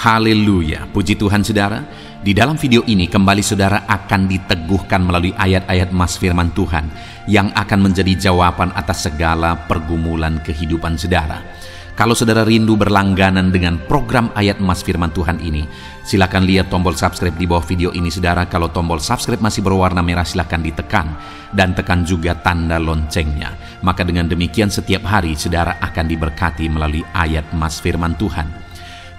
Haleluya, puji Tuhan saudara. Di dalam video ini kembali saudara akan diteguhkan melalui ayat-ayat Mas firman Tuhan yang akan menjadi jawaban atas segala pergumulan kehidupan saudara. Kalau saudara rindu berlangganan dengan program ayat Mas firman Tuhan ini, silakan lihat tombol subscribe di bawah video ini saudara. Kalau tombol subscribe masih berwarna merah, silakan ditekan dan tekan juga tanda loncengnya. Maka dengan demikian setiap hari saudara akan diberkati melalui ayat Mas firman Tuhan.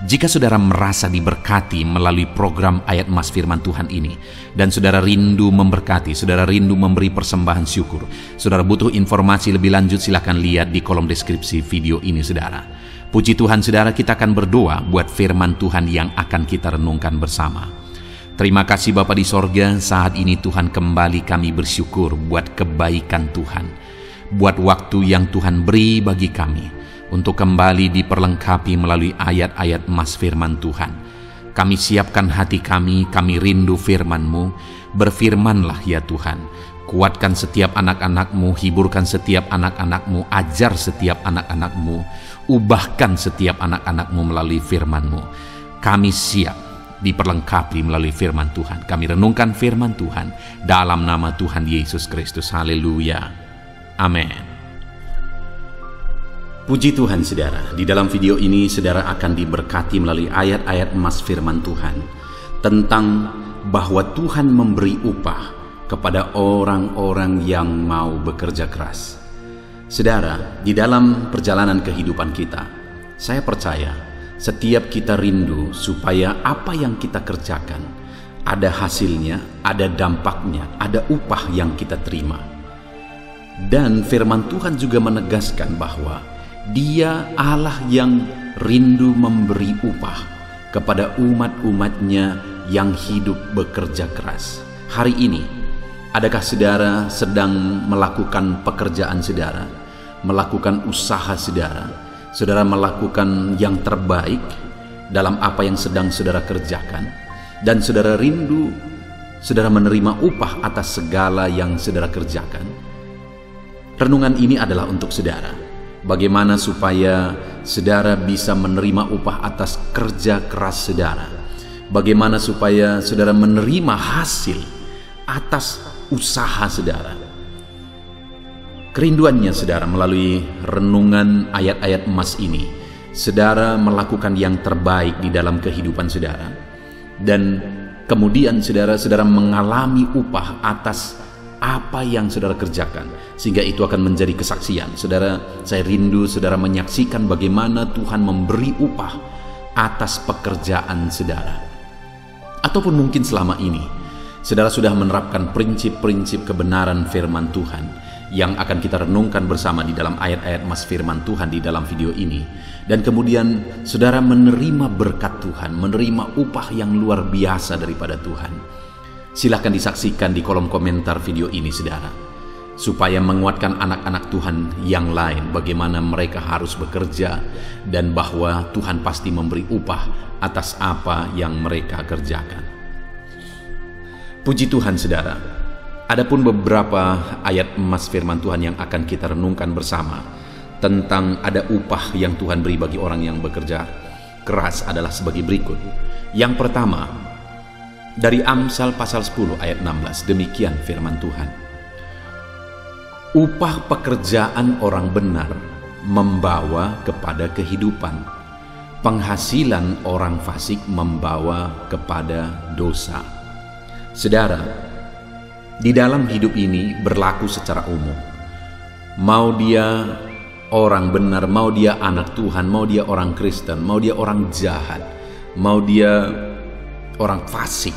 Jika saudara merasa diberkati melalui program ayat Mas firman Tuhan ini, dan saudara rindu memberkati, saudara rindu memberi persembahan syukur, saudara butuh informasi lebih lanjut, silakan lihat di kolom deskripsi video ini saudara. Puji Tuhan saudara, kita akan berdoa buat firman Tuhan yang akan kita renungkan bersama. Terima kasih Bapa di sorga, saat ini Tuhan kembali kami bersyukur buat kebaikan Tuhan, buat waktu yang Tuhan beri bagi kami untuk kembali diperlengkapi melalui ayat-ayat Mas firman Tuhan. Kami siapkan hati kami rindu firman-Mu. Berfirmanlah ya Tuhan. Kuatkan setiap anak-anak-Mu, hiburkan setiap anak-anak-Mu, ajar setiap anak-anak-Mu, ubahkan setiap anak-anak-Mu melalui firman-Mu. Kami siap diperlengkapi melalui firman Tuhan. Kami renungkan firman Tuhan dalam nama Tuhan Yesus Kristus. Haleluya. Amin. Puji Tuhan saudara, di dalam video ini saudara akan diberkati melalui ayat-ayat Mas firman Tuhan tentang bahwa Tuhan memberi upah kepada orang-orang yang mau bekerja keras. Saudara, di dalam perjalanan kehidupan kita, saya percaya setiap kita rindu supaya apa yang kita kerjakan ada hasilnya, ada dampaknya, ada upah yang kita terima. Dan firman Tuhan juga menegaskan bahwa Dia Allah yang rindu memberi upah kepada umat-umatnya yang hidup bekerja keras. Hari ini, adakah saudara sedang melakukan pekerjaan saudara, melakukan usaha saudara, saudara melakukan yang terbaik dalam apa yang sedang saudara kerjakan, dan saudara rindu saudara menerima upah atas segala yang saudara kerjakan? Renungan ini adalah untuk saudara. Bagaimana supaya saudara bisa menerima upah atas kerja keras saudara? Bagaimana supaya saudara menerima hasil atas usaha saudara? Kerinduannya saudara melalui renungan ayat-ayat emas ini, saudara melakukan yang terbaik di dalam kehidupan saudara, dan kemudian saudara mengalami upah atas apa yang saudara kerjakan, sehingga itu akan menjadi kesaksian. Saudara, saya rindu saudara menyaksikan bagaimana Tuhan memberi upah atas pekerjaan saudara. Ataupun mungkin selama ini saudara sudah menerapkan prinsip-prinsip kebenaran firman Tuhan yang akan kita renungkan bersama di dalam ayat-ayat Mas firman Tuhan di dalam video ini, dan kemudian saudara menerima berkat Tuhan, menerima upah yang luar biasa daripada Tuhan. Silahkan disaksikan di kolom komentar video ini saudara, supaya menguatkan anak-anak Tuhan yang lain bagaimana mereka harus bekerja, dan bahwa Tuhan pasti memberi upah atas apa yang mereka kerjakan. Puji Tuhan saudara, adapun beberapa ayat emas firman Tuhan yang akan kita renungkan bersama tentang ada upah yang Tuhan beri bagi orang yang bekerja keras adalah sebagai berikut. Yang pertama, dari Amsal pasal 10 ayat 16, demikian firman Tuhan. Upah pekerjaan orang benar membawa kepada kehidupan, penghasilan orang fasik membawa kepada dosa. Saudara, di dalam hidup ini berlaku secara umum. Mau dia orang benar, mau dia anak Tuhan, mau dia orang Kristen, mau dia orang jahat, mau dia orang fasik,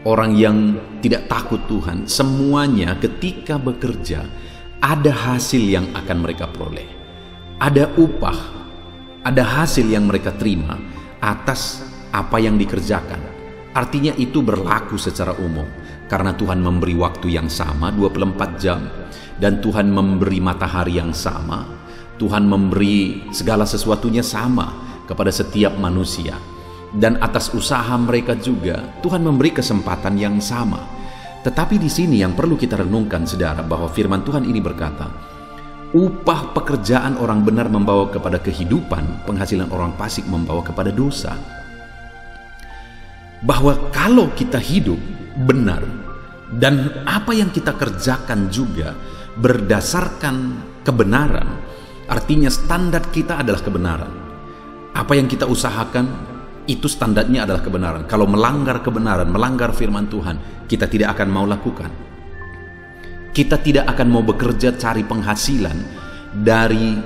orang yang tidak takut Tuhan, semuanya ketika bekerja ada hasil yang akan mereka peroleh, ada upah, ada hasil yang mereka terima atas apa yang dikerjakan. Artinya itu berlaku secara umum, karena Tuhan memberi waktu yang sama 24 jam, dan Tuhan memberi matahari yang sama, Tuhan memberi segala sesuatunya sama kepada setiap manusia. Dan atas usaha mereka juga Tuhan memberi kesempatan yang sama. Tetapi di sini yang perlu kita renungkan saudara, bahwa firman Tuhan ini berkata, Upah pekerjaan orang benar membawa kepada kehidupan, penghasilan orang fasik membawa kepada dosa. Bahwa kalau kita hidup benar dan apa yang kita kerjakan juga berdasarkan kebenaran, artinya standar kita adalah kebenaran. Apa yang kita usahakan itu standarnya adalah kebenaran. Kalau melanggar kebenaran, melanggar firman Tuhan, kita tidak akan mau lakukan. Kita tidak akan mau bekerja cari penghasilan dari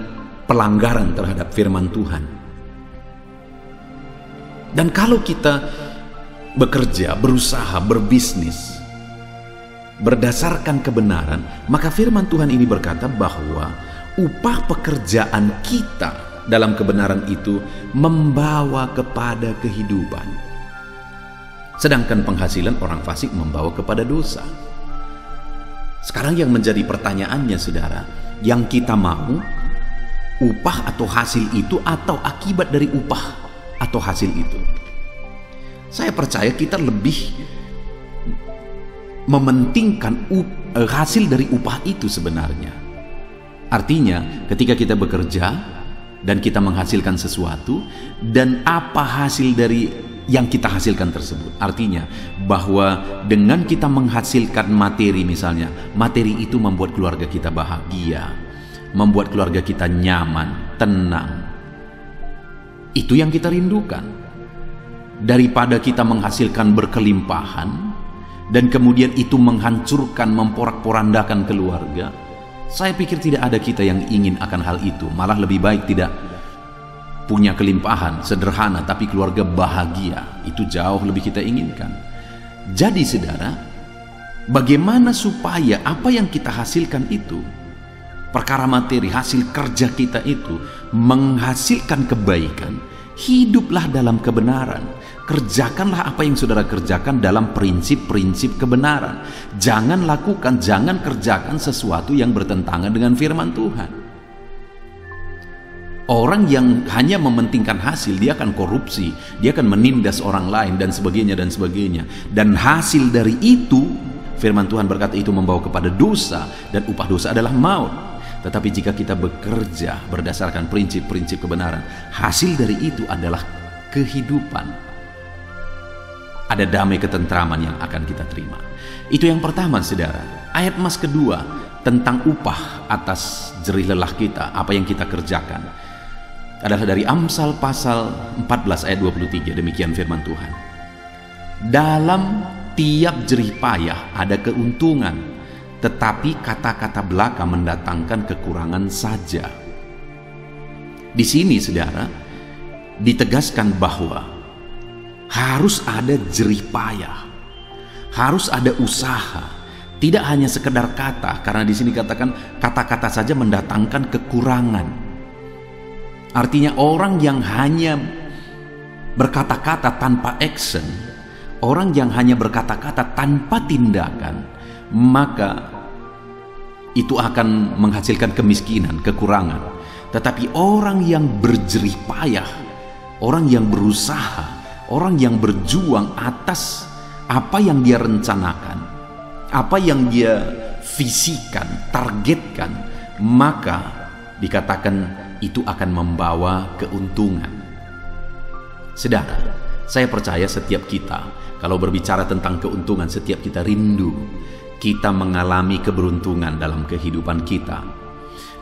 pelanggaran terhadap firman Tuhan. Dan kalau kita bekerja, berusaha, berbisnis berdasarkan kebenaran, maka firman Tuhan ini berkata bahwa upah pekerjaan kita dalam kebenaran itu membawa kepada kehidupan. Sedangkan penghasilan orang fasik membawa kepada dosa. Sekarang yang menjadi pertanyaannya, saudara, yang kita mau upah atau hasil itu atau akibat dari upah atau hasil itu? Saya percaya kita lebih mementingkan hasil dari upah itu sebenarnya. Artinya ketika kita bekerja dan kita menghasilkan sesuatu, dan apa hasil dari yang kita hasilkan tersebut. Artinya bahwa dengan kita menghasilkan materi, misalnya materi itu membuat keluarga kita bahagia, membuat keluarga kita nyaman, tenang. Itu yang kita rindukan. Daripada kita menghasilkan berkelimpahan dan kemudian itu menghancurkan, memporak-porandakan keluarga, saya pikir tidak ada kita yang ingin akan hal itu. Malah lebih baik tidak punya kelimpahan, sederhana, tapi keluarga bahagia. Itu jauh lebih kita inginkan. Jadi saudara, bagaimana supaya apa yang kita hasilkan itu, perkara materi, hasil kerja kita itu menghasilkan kebaikan? Hiduplah dalam kebenaran. Kerjakanlah apa yang saudara kerjakan dalam prinsip-prinsip kebenaran. Jangan lakukan, jangan kerjakan sesuatu yang bertentangan dengan firman Tuhan. Orang yang hanya mementingkan hasil, dia akan korupsi, dia akan menindas orang lain dan sebagainya dan sebagainya. Dan hasil dari itu, firman Tuhan berkata itu membawa kepada dosa, dan upah dosa adalah maut. Tetapi jika kita bekerja berdasarkan prinsip-prinsip kebenaran, hasil dari itu adalah kehidupan. Ada damai ketentraman yang akan kita terima. Itu yang pertama, saudara. Ayat emas kedua tentang upah atas jerih lelah kita, apa yang kita kerjakan, adalah dari Amsal pasal 14 ayat 23. Demikian firman Tuhan. Dalam tiap jerih payah ada keuntungan, tetapi kata-kata belaka mendatangkan kekurangan saja. Di sini, saudara, ditegaskan bahwa harus ada jerih payah, harus ada usaha, tidak hanya sekedar kata, karena di sini katakan kata-kata saja mendatangkan kekurangan. Artinya orang yang hanya berkata-kata tanpa action, orang yang hanya berkata-kata tanpa tindakan, maka itu akan menghasilkan kemiskinan, kekurangan. Tetapi orang yang berjerih payah, orang yang berusaha, orang yang berjuang atas apa yang dia rencanakan, apa yang dia visikan, targetkan, maka dikatakan itu akan membawa keuntungan. Saudara, saya percaya setiap kita, kalau berbicara tentang keuntungan, setiap kita rindu kita mengalami keberuntungan dalam kehidupan kita.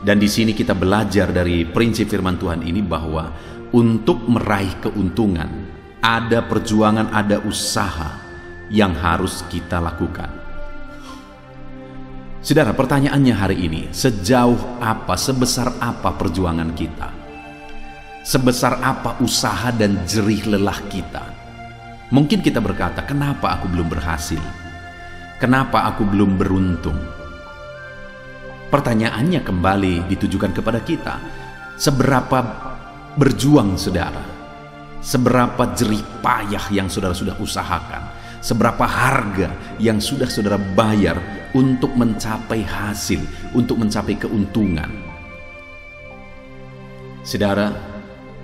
Dan di sini kita belajar dari prinsip firman Tuhan ini bahwa untuk meraih keuntungan ada perjuangan, ada usaha yang harus kita lakukan. Saudara, pertanyaannya hari ini, sejauh apa, sebesar apa perjuangan kita? Sebesar apa usaha dan jerih lelah kita? Mungkin kita berkata, kenapa aku belum berhasil? Kenapa aku belum beruntung? Pertanyaannya kembali ditujukan kepada kita. Seberapa berjuang saudara? Seberapa jerih payah yang saudara sudah usahakan? Seberapa harga yang sudah saudara bayar untuk mencapai hasil, untuk mencapai keuntungan? Saudara,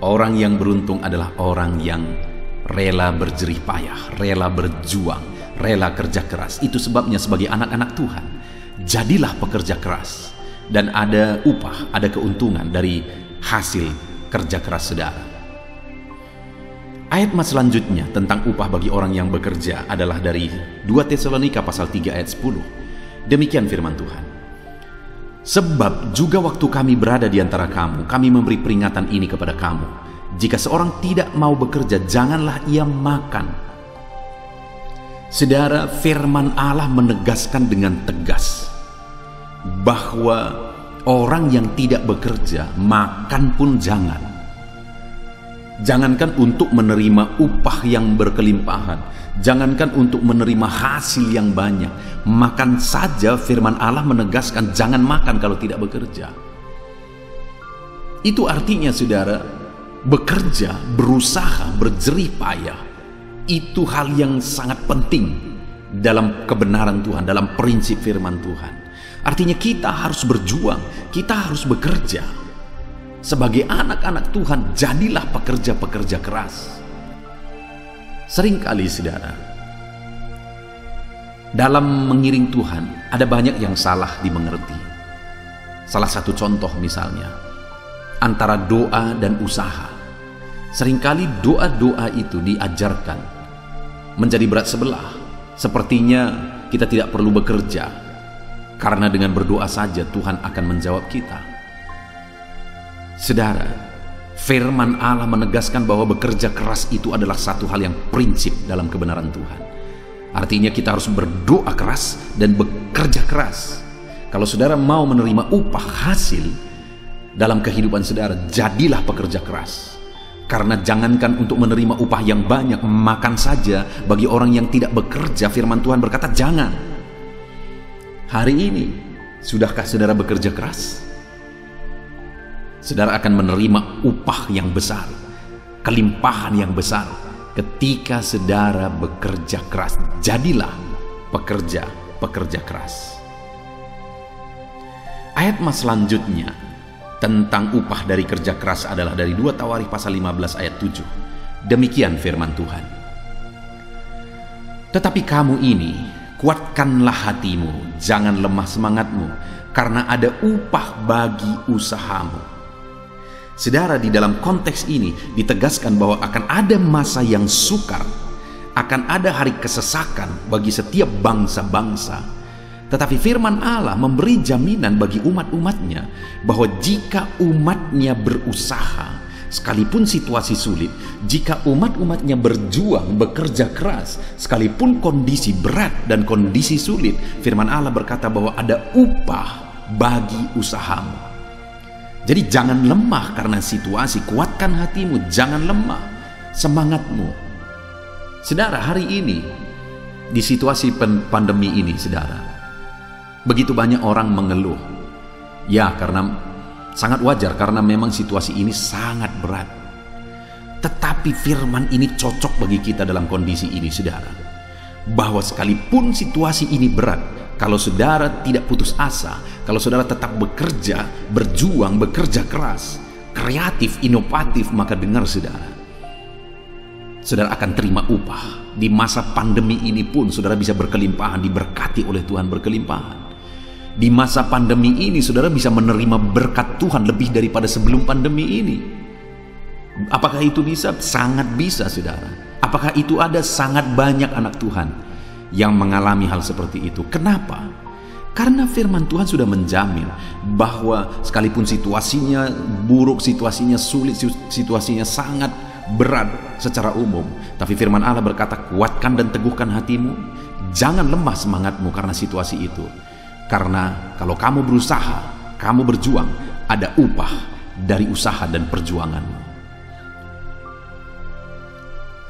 orang yang beruntung adalah orang yang rela berjerih payah, rela berjuang, rela kerja keras. Itu sebabnya sebagai anak-anak Tuhan, jadilah pekerja keras. dan ada upah, ada keuntungan dari hasil kerja keras saudara. Ayat selanjutnya tentang upah bagi orang yang bekerja adalah dari 2 Tesalonika pasal 3 ayat 10. Demikian firman Tuhan. Sebab juga waktu kami berada di antara kamu, kami memberi peringatan ini kepada kamu. Jika seorang tidak mau bekerja, janganlah ia makan. Saudara, firman Allah menegaskan dengan tegas bahwa orang yang tidak bekerja, makan pun jangan. Jangankan untuk menerima upah yang berkelimpahan, jangankan untuk menerima hasil yang banyak, makan saja firman Allah menegaskan jangan makan kalau tidak bekerja. Itu artinya saudara, bekerja, berusaha, berjerih payah, itu hal yang sangat penting dalam kebenaran Tuhan, dalam prinsip firman Tuhan. Artinya kita harus berjuang, kita harus bekerja. Sebagai anak-anak Tuhan, jadilah pekerja-pekerja keras. Seringkali saudara, dalam mengiring Tuhan ada banyak yang salah dimengerti. Salah satu contoh misalnya antara doa dan usaha. Seringkali doa-doa itu diajarkan menjadi berat sebelah. Sepertinya kita tidak perlu bekerja, karena dengan berdoa saja Tuhan akan menjawab kita. Saudara, firman Allah menegaskan bahwa bekerja keras itu adalah satu hal yang prinsip dalam kebenaran Tuhan. Artinya kita harus berdoa keras dan bekerja keras. Kalau saudara mau menerima upah hasil dalam kehidupan saudara, jadilah pekerja keras. Karena jangankan untuk menerima upah yang banyak, makan saja bagi orang yang tidak bekerja, firman Tuhan berkata jangan. Hari ini, sudahkah saudara bekerja keras? Saudara akan menerima upah yang besar, kelimpahan yang besar ketika saudara bekerja keras. Jadilah pekerja keras. Ayat selanjutnya tentang upah dari kerja keras adalah dari 2 Tawarikh pasal 15 ayat 7. Demikian firman Tuhan. Tetapi kamu ini, kuatkanlah hatimu, jangan lemah semangatmu, karena ada upah bagi usahamu. Saudara, di dalam konteks ini ditegaskan bahwa akan ada masa yang sukar, akan ada hari kesesakan bagi setiap bangsa-bangsa. Tetapi firman Allah memberi jaminan bagi umat-umatnya bahwa jika umatnya berusaha, sekalipun situasi sulit, jika umat-umatnya berjuang, bekerja keras, sekalipun kondisi berat dan kondisi sulit, firman Allah berkata bahwa ada upah bagi usahamu. Jadi jangan lemah karena situasi, kuatkan hatimu, jangan lemah semangatmu. Saudara, hari ini di situasi pandemi ini saudara, begitu banyak orang mengeluh. Ya, karena sangat wajar, karena memang situasi ini sangat berat. Tetapi firman ini cocok bagi kita dalam kondisi ini saudara, bahwa sekalipun situasi ini berat, kalau saudara tidak putus asa, kalau saudara tetap bekerja, berjuang, bekerja keras, kreatif, inovatif, maka dengar saudara, saudara akan terima upah. Di masa pandemi ini pun saudara bisa berkelimpahan, diberkati oleh Tuhan berkelimpahan. Di masa pandemi ini saudara bisa menerima berkat Tuhan lebih daripada sebelum pandemi ini. Apakah itu bisa? Sangat bisa saudara. Apakah itu ada? Sangat banyak anak Tuhan yang mengalami hal seperti itu. Kenapa? Karena firman Tuhan sudah menjamin bahwa sekalipun situasinya buruk, situasinya sulit, situasinya sangat berat secara umum, tapi firman Allah berkata, kuatkan dan teguhkan hatimu, jangan lemah semangatmu karena situasi itu. Karena kalau kamu berusaha, kamu berjuang, ada upah dari usaha dan perjuanganmu.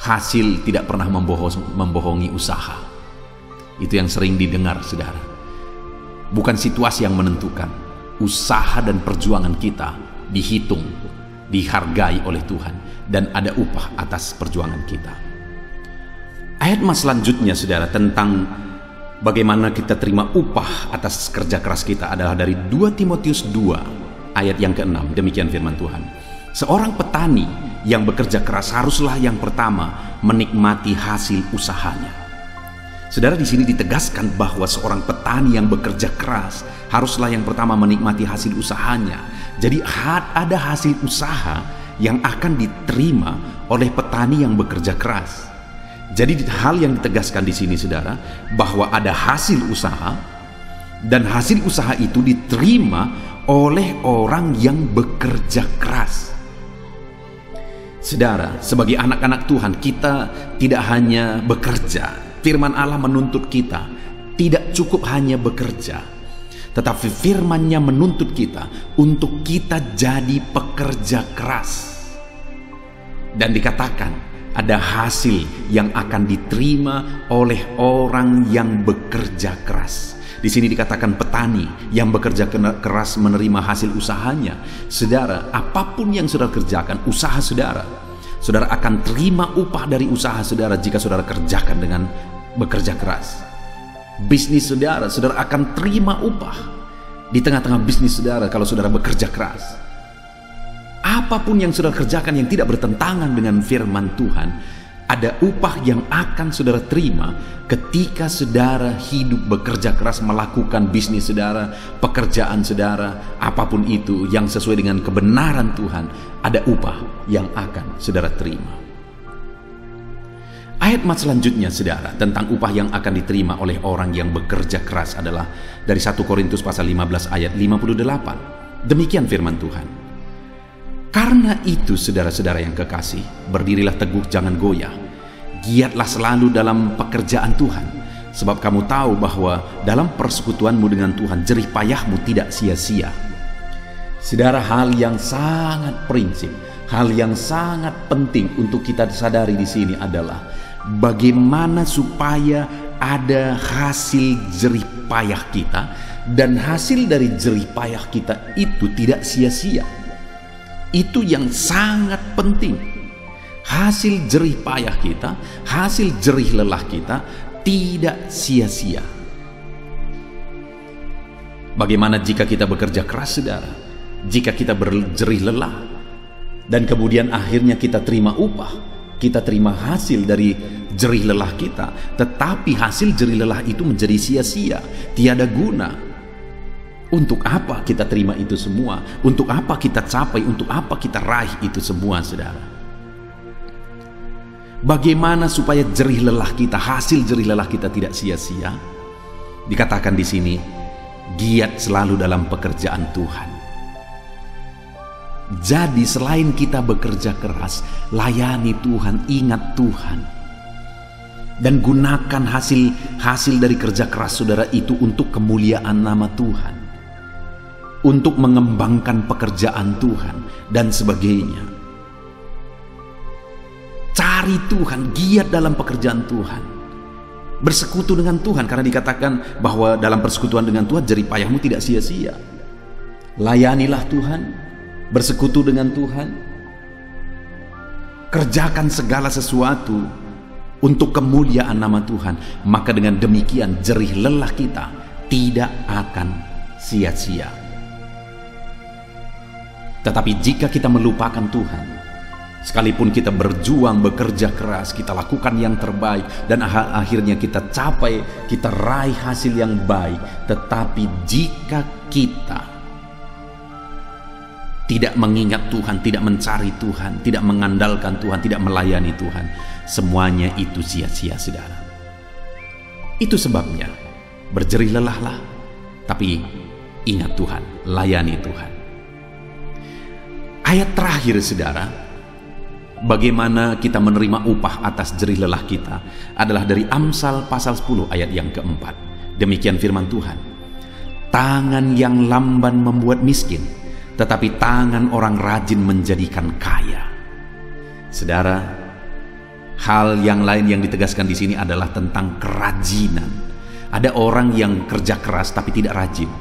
Hasil tidak pernah membohongi usaha. Itu yang sering didengar saudara. Bukan situasi yang menentukan, usaha dan perjuangan kita dihitung, dihargai oleh Tuhan, dan ada upah atas perjuangan kita. Ayat selanjutnya saudara tentang bagaimana kita terima upah atas kerja keras kita adalah dari 2 Timotius 2 ayat yang ke-6. Demikian firman Tuhan. Seorang petani yang bekerja keras haruslah yang pertama menikmati hasil usahanya. Saudara, di sini ditegaskan bahwa seorang petani yang bekerja keras haruslah yang pertama menikmati hasil usahanya. Jadi ada hasil usaha yang akan diterima oleh petani yang bekerja keras. Jadi hal yang ditegaskan di sini, saudara, bahwa ada hasil usaha dan hasil usaha itu diterima oleh orang yang bekerja keras. Saudara, sebagai anak-anak Tuhan, kita tidak hanya bekerja. Firman Allah menuntut kita tidak cukup hanya bekerja, tetapi firman-Nya menuntut kita untuk kita jadi pekerja keras. Dan dikatakan ada hasil yang akan diterima oleh orang yang bekerja keras. Di sini dikatakan petani yang bekerja keras menerima hasil usahanya. Saudara, apapun yang saudara kerjakan, usaha saudara akan terima upah dari usaha saudara jika saudara kerjakan dengan bekerja keras. Bisnis saudara akan terima upah di tengah-tengah bisnis saudara kalau saudara bekerja keras. Apapun yang saudara kerjakan yang tidak bertentangan dengan firman Tuhan, ada upah yang akan saudara terima ketika saudara hidup bekerja keras melakukan bisnis saudara, pekerjaan saudara, apapun itu yang sesuai dengan kebenaran Tuhan, ada upah yang akan saudara terima. Ayat selanjutnya, saudara, tentang upah yang akan diterima oleh orang yang bekerja keras adalah dari 1 Korintus pasal 15 ayat 58. Demikian firman Tuhan. Karena itu, saudara-saudara yang kekasih, berdirilah teguh, jangan goyah. Giatlah selalu dalam pekerjaan Tuhan, sebab kamu tahu bahwa dalam persekutuanmu dengan Tuhan, jerih payahmu tidak sia-sia. Saudara, hal yang sangat prinsip, hal yang sangat penting untuk kita sadari di sini adalah bagaimana supaya ada hasil jerih payah kita, dan hasil dari jerih payah kita itu tidak sia-sia. Itu yang sangat penting. Hasil jerih payah kita, hasil jerih lelah kita tidak sia-sia. Bagaimana jika kita bekerja keras, saudara? Jika kita berjerih lelah dan kemudian akhirnya kita terima upah, kita terima hasil dari jerih lelah kita, tetapi hasil jerih lelah itu menjadi sia-sia, tiada guna. Untuk apa kita terima itu semua? Untuk apa kita capai? Untuk apa kita raih itu semua, saudara? Bagaimana supaya jerih lelah kita, hasil jerih lelah kita tidak sia-sia? Dikatakan di sini, giat selalu dalam pekerjaan Tuhan. Jadi selain kita bekerja keras, layani Tuhan, ingat Tuhan, dan gunakan hasil dari kerja keras saudara itu untuk kemuliaan nama Tuhan, untuk mengembangkan pekerjaan Tuhan dan sebagainya. Cari Tuhan, giat dalam pekerjaan Tuhan, bersekutu dengan Tuhan, karena dikatakan bahwa dalam persekutuan dengan Tuhan jerih payahmu tidak sia-sia. Layanilah Tuhan, bersekutu dengan Tuhan, kerjakan segala sesuatu untuk kemuliaan nama Tuhan, maka dengan demikian jerih lelah kita tidak akan sia-sia. Tetapi jika kita melupakan Tuhan, sekalipun kita berjuang, bekerja keras, kita lakukan yang terbaik, dan akhirnya kita capai, kita raih hasil yang baik, tetapi jika kita tidak mengingat Tuhan, tidak mencari Tuhan, tidak mengandalkan Tuhan, tidak melayani Tuhan, semuanya itu sia-sia, saudara. Itu sebabnya berjerih lelahlah, tapi ingat Tuhan, layani Tuhan. Ayat terakhir, saudara, bagaimana kita menerima upah atas jerih lelah kita adalah dari Amsal pasal 10 ayat yang keempat. Demikian firman Tuhan. Tangan yang lamban membuat miskin, tetapi tangan orang rajin menjadikan kaya. Saudara, hal yang lain yang ditegaskan di sini adalah tentang kerajinan. Ada orang yang kerja keras tapi tidak rajin.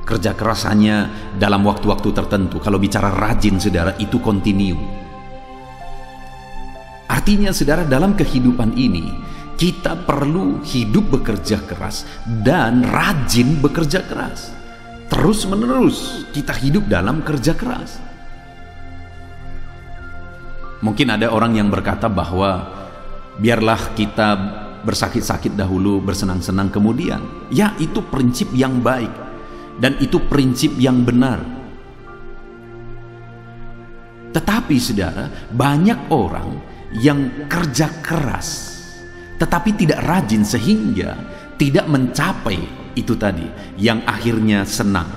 Kerja keras hanya dalam waktu-waktu tertentu. Kalau bicara rajin, saudara, itu kontinu. Artinya, saudara, dalam kehidupan ini kita perlu hidup bekerja keras dan rajin bekerja keras. Terus menerus kita hidup dalam kerja keras. Mungkin ada orang yang berkata bahwa biarlah kita bersakit-sakit dahulu, bersenang-senang kemudian. Ya, itu prinsip yang baik dan itu prinsip yang benar. Tetapi saudara, banyak orang yang kerja keras tetapi tidak rajin sehingga tidak mencapai itu tadi, yang akhirnya senang,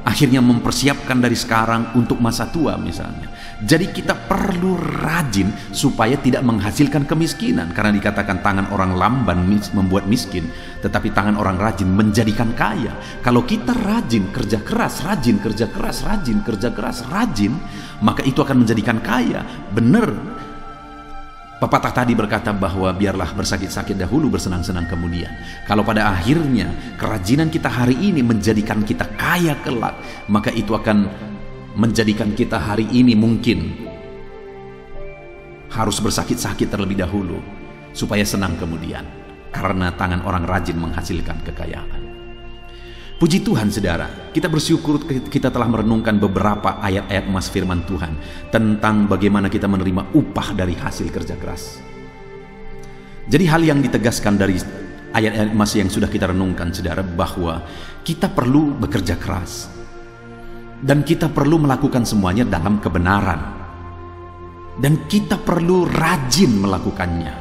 akhirnya mempersiapkan dari sekarang untuk masa tua misalnya. Jadi kita perlu rajin supaya tidak menghasilkan kemiskinan, karena dikatakan tangan orang lamban membuat miskin, tetapi tangan orang rajin menjadikan kaya. Kalau kita rajin kerja keras, rajin kerja keras, rajin kerja keras, rajin, maka itu akan menjadikan kaya. Benar, pepatah tadi berkata bahwa biarlah bersakit-sakit dahulu, bersenang-senang kemudian. Kalau pada akhirnya kerajinan kita hari ini menjadikan kita kaya kelak, maka itu akan menjadikan kita hari ini mungkin harus bersakit-sakit terlebih dahulu supaya senang kemudian, karena tangan orang rajin menghasilkan kekayaan. Puji Tuhan saudara, kita bersyukur kita telah merenungkan beberapa ayat-ayat emas firman Tuhan tentang bagaimana kita menerima upah dari hasil kerja keras. Jadi hal yang ditegaskan dari ayat-ayat emas yang sudah kita renungkan saudara, bahwa kita perlu bekerja keras dan kita perlu melakukan semuanya dalam kebenaran, dan kita perlu rajin melakukannya.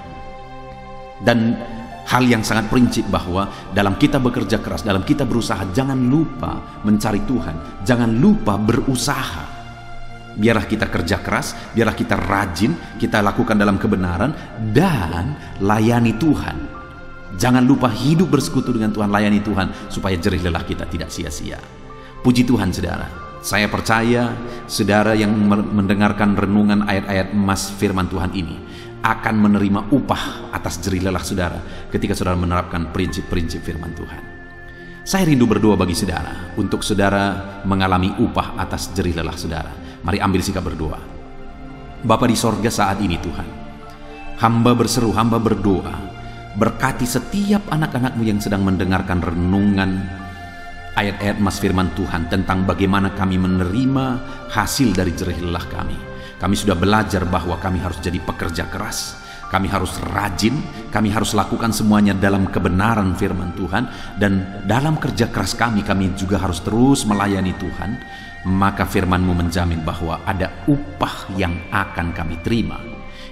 Dan hal yang sangat prinsip bahwa dalam kita bekerja keras, dalam kita berusaha, jangan lupa mencari Tuhan, jangan lupa berusaha. Biarlah kita kerja keras, biarlah kita rajin, kita lakukan dalam kebenaran dan layani Tuhan. Jangan lupa hidup bersekutu dengan Tuhan, layani Tuhan, supaya jerih lelah kita tidak sia-sia. Puji Tuhan saudara. Saya percaya saudara yang mendengarkan renungan ayat-ayat emas firman Tuhan ini akan menerima upah atas jerih lelah saudara ketika saudara menerapkan prinsip-prinsip firman Tuhan. Saya rindu berdoa bagi saudara, untuk saudara mengalami upah atas jerih lelah saudara. Mari ambil sikap berdoa. Bapa di sorga, saat ini Tuhan, hamba berseru, hamba berdoa, berkati setiap anak-anak-Mu yang sedang mendengarkan renungan ayat-ayat emas firman Tuhan tentang bagaimana kami menerima hasil dari jerih lelah kami. Kami sudah belajar bahwa kami harus jadi pekerja keras, kami harus rajin, kami harus lakukan semuanya dalam kebenaran firman Tuhan, dan dalam kerja keras kami juga harus terus melayani Tuhan. Maka firman-Mu menjamin bahwa ada upah yang akan kami terima.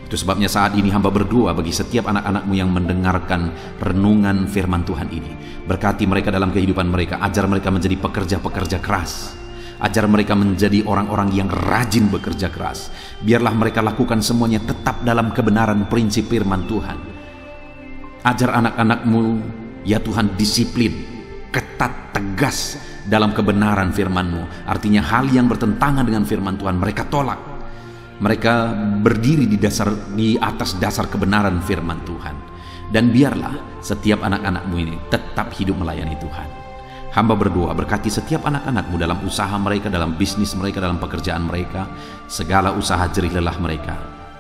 Itu sebabnya saat ini hamba berdoa bagi setiap anak-anak-Mu yang mendengarkan renungan firman Tuhan ini. Berkati mereka dalam kehidupan mereka, ajar mereka menjadi pekerja-pekerja keras, ajar mereka menjadi orang-orang yang rajin bekerja keras. Biarlah mereka lakukan semuanya tetap dalam kebenaran prinsip firman Tuhan. Ajar anak-anak-Mu, ya Tuhan, disiplin, ketat, tegas dalam kebenaran firman-Mu. Artinya hal yang bertentangan dengan firman Tuhan mereka tolak. Mereka berdiri di atas dasar kebenaran firman Tuhan. Dan biarlah setiap anak-anak-Mu ini tetap hidup melayani Tuhan. Hamba berdoa, berkati setiap anak-anak-Mu dalam usaha mereka, dalam bisnis mereka, dalam pekerjaan mereka, segala usaha jerih lelah mereka,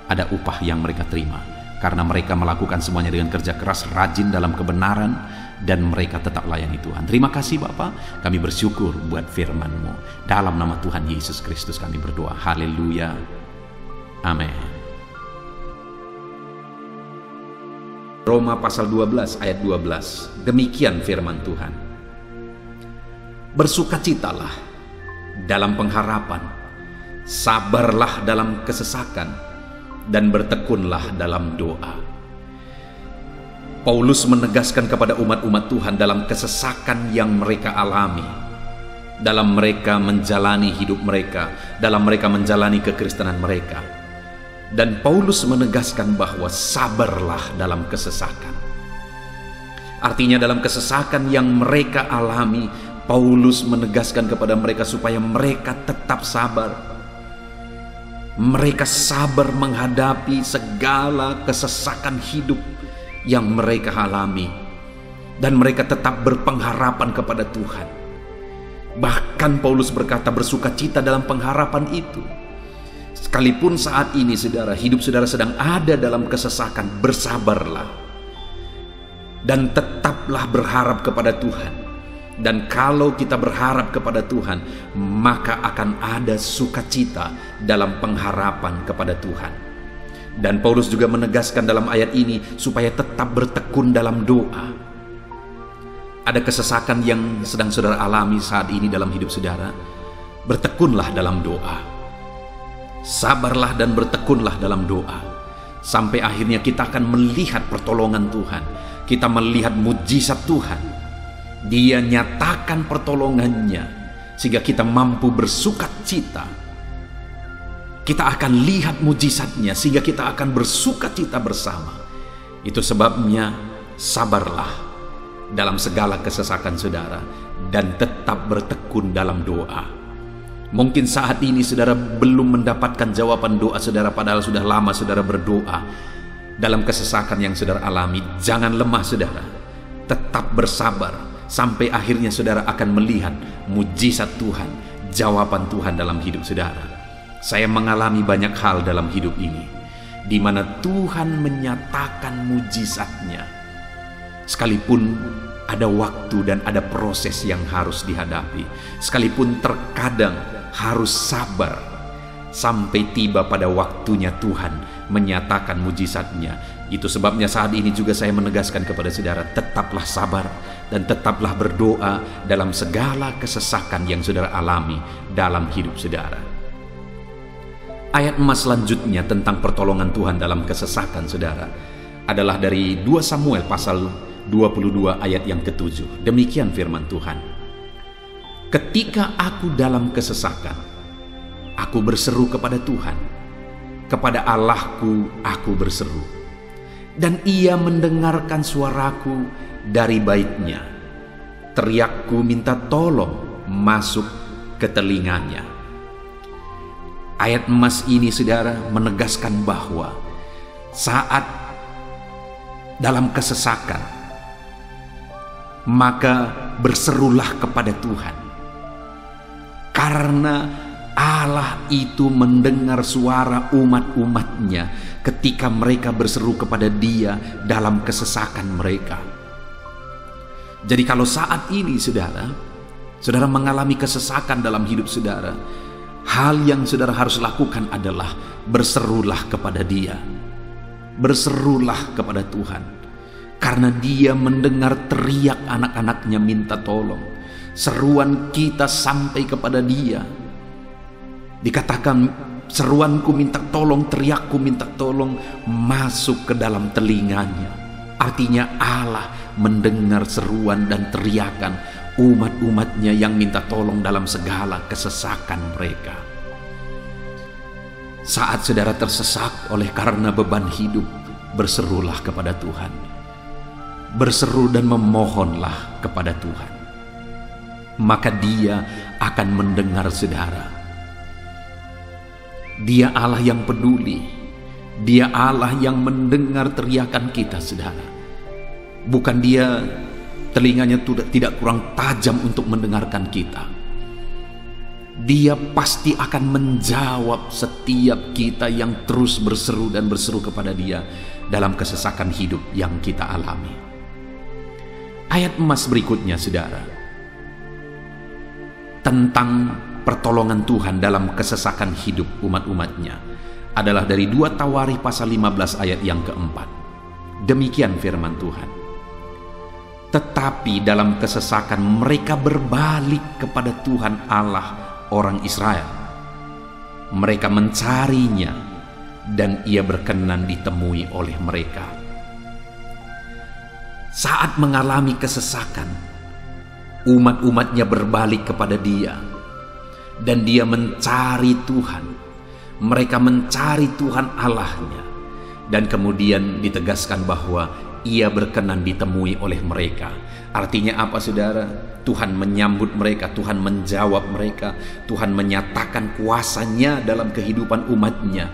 ada upah yang mereka terima, karena mereka melakukan semuanya dengan kerja keras, rajin dalam kebenaran, dan mereka tetap layani Tuhan. Terima kasih Bapa, kami bersyukur buat firman-Mu. Dalam nama Tuhan Yesus Kristus kami berdoa. Haleluya. Amin. Roma pasal 12 ayat 12. Demikian firman Tuhan. Bersukacitalah dalam pengharapan, sabarlah dalam kesesakan, dan bertekunlah dalam doa. Paulus menegaskan kepada umat-umat Tuhan dalam kesesakan yang mereka alami, dalam mereka menjalani hidup mereka, dalam mereka menjalani kekristenan mereka. Dan Paulus menegaskan bahwa sabarlah dalam kesesakan. Artinya dalam kesesakan yang mereka alami, Paulus menegaskan kepada mereka supaya mereka tetap sabar. Mereka sabar menghadapi segala kesesakan hidup yang mereka alami, dan mereka tetap berpengharapan kepada Tuhan. Bahkan Paulus berkata bersukacita dalam pengharapan itu. Sekalipun saat ini saudara, hidup saudara sedang ada dalam kesesakan, bersabarlah dan tetaplah berharap kepada Tuhan. Dan kalau kita berharap kepada Tuhan, maka akan ada sukacita dalam pengharapan kepada Tuhan. Dan Paulus juga menegaskan dalam ayat ini supaya tetap bertekun dalam doa. Ada kesesakan yang sedang saudara alami saat ini dalam hidup saudara, bertekunlah dalam doa. Sabarlah dan bertekunlah dalam doa. Sampai akhirnya kita akan melihat pertolongan Tuhan. Kita melihat mujizat Tuhan. Dia nyatakan pertolongannya sehingga kita mampu bersukacita. Kita akan lihat mujizatnya sehingga kita akan bersukacita bersama. Itu sebabnya sabarlah dalam segala kesesakan saudara dan tetap bertekun dalam doa. Mungkin saat ini saudara belum mendapatkan jawaban doa saudara, padahal sudah lama saudara berdoa dalam kesesakan yang saudara alami. Jangan lemah saudara, tetap bersabar sampai akhirnya saudara akan melihat mujizat Tuhan, jawaban Tuhan dalam hidup saudara. Saya mengalami banyak hal dalam hidup ini di mana Tuhan menyatakan mujizatnya, sekalipun ada waktu dan ada proses yang harus dihadapi, sekalipun terkadang harus sabar sampai tiba pada waktunya Tuhan menyatakan mujizatnya. Itu sebabnya saat ini juga saya menegaskan kepada saudara, tetaplah sabar dan tetaplah berdoa dalam segala kesesakan yang saudara alami dalam hidup saudara. Ayat emas selanjutnya tentang pertolongan Tuhan dalam kesesakan saudara adalah dari 2 Samuel pasal 22 ayat yang ke-7. Demikian firman Tuhan. Ketika aku dalam kesesakan, aku berseru kepada Tuhan, kepada Allahku aku berseru, dan Ia mendengarkan suaraku dari baitnya. Teriakku minta tolong masuk ke telinganya. Ayat emas ini saudara menegaskan bahwa saat dalam kesesakan, maka berserulah kepada Tuhan, karena Allah itu mendengar suara umat-umatnya ketika mereka berseru kepada Dia dalam kesesakan mereka. Jadi kalau saat ini saudara mengalami kesesakan dalam hidup saudara, hal yang saudara harus lakukan adalah berserulah kepada Dia. Berserulah kepada Tuhan, karena Dia mendengar teriak anak-anaknya minta tolong. Seruan kita sampai kepada Dia. Dikatakan seruanku minta tolong, teriakku minta tolong masuk ke dalam telinganya. Artinya Allah mendengar seruan dan teriakan umat-umatnya yang minta tolong dalam segala kesesakan mereka. Saat saudara tersesak oleh karena beban hidup, berserulah kepada Tuhan. Berseru dan memohonlah kepada Tuhan. Maka Dia akan mendengar saudara. Dia Allah yang peduli. Dia Allah yang mendengar teriakan kita saudara. Bukan Dia telinganya tidak kurang tajam untuk mendengarkan kita. Dia pasti akan menjawab setiap kita yang terus berseru dan berseru kepada Dia dalam kesesakan hidup yang kita alami. Ayat emas berikutnya saudara, tentang pertolongan Tuhan dalam kesesakan hidup umat-umatnya adalah dari 2 Tawarikh pasal 15 ayat yang keempat. Demikian firman Tuhan. Tetapi dalam kesesakan mereka berbalik kepada Tuhan Allah orang Israel. Mereka mencarinya dan Ia berkenan ditemui oleh mereka. Saat mengalami kesesakan, umat-umatnya berbalik kepada Dia dan Dia mencari Tuhan. Mereka mencari Tuhan Allahnya, dan kemudian ditegaskan bahwa Ia berkenan ditemui oleh mereka. Artinya apa saudara? Tuhan menyambut mereka, Tuhan menjawab mereka, Tuhan menyatakan kuasa-Nya dalam kehidupan umat-Nya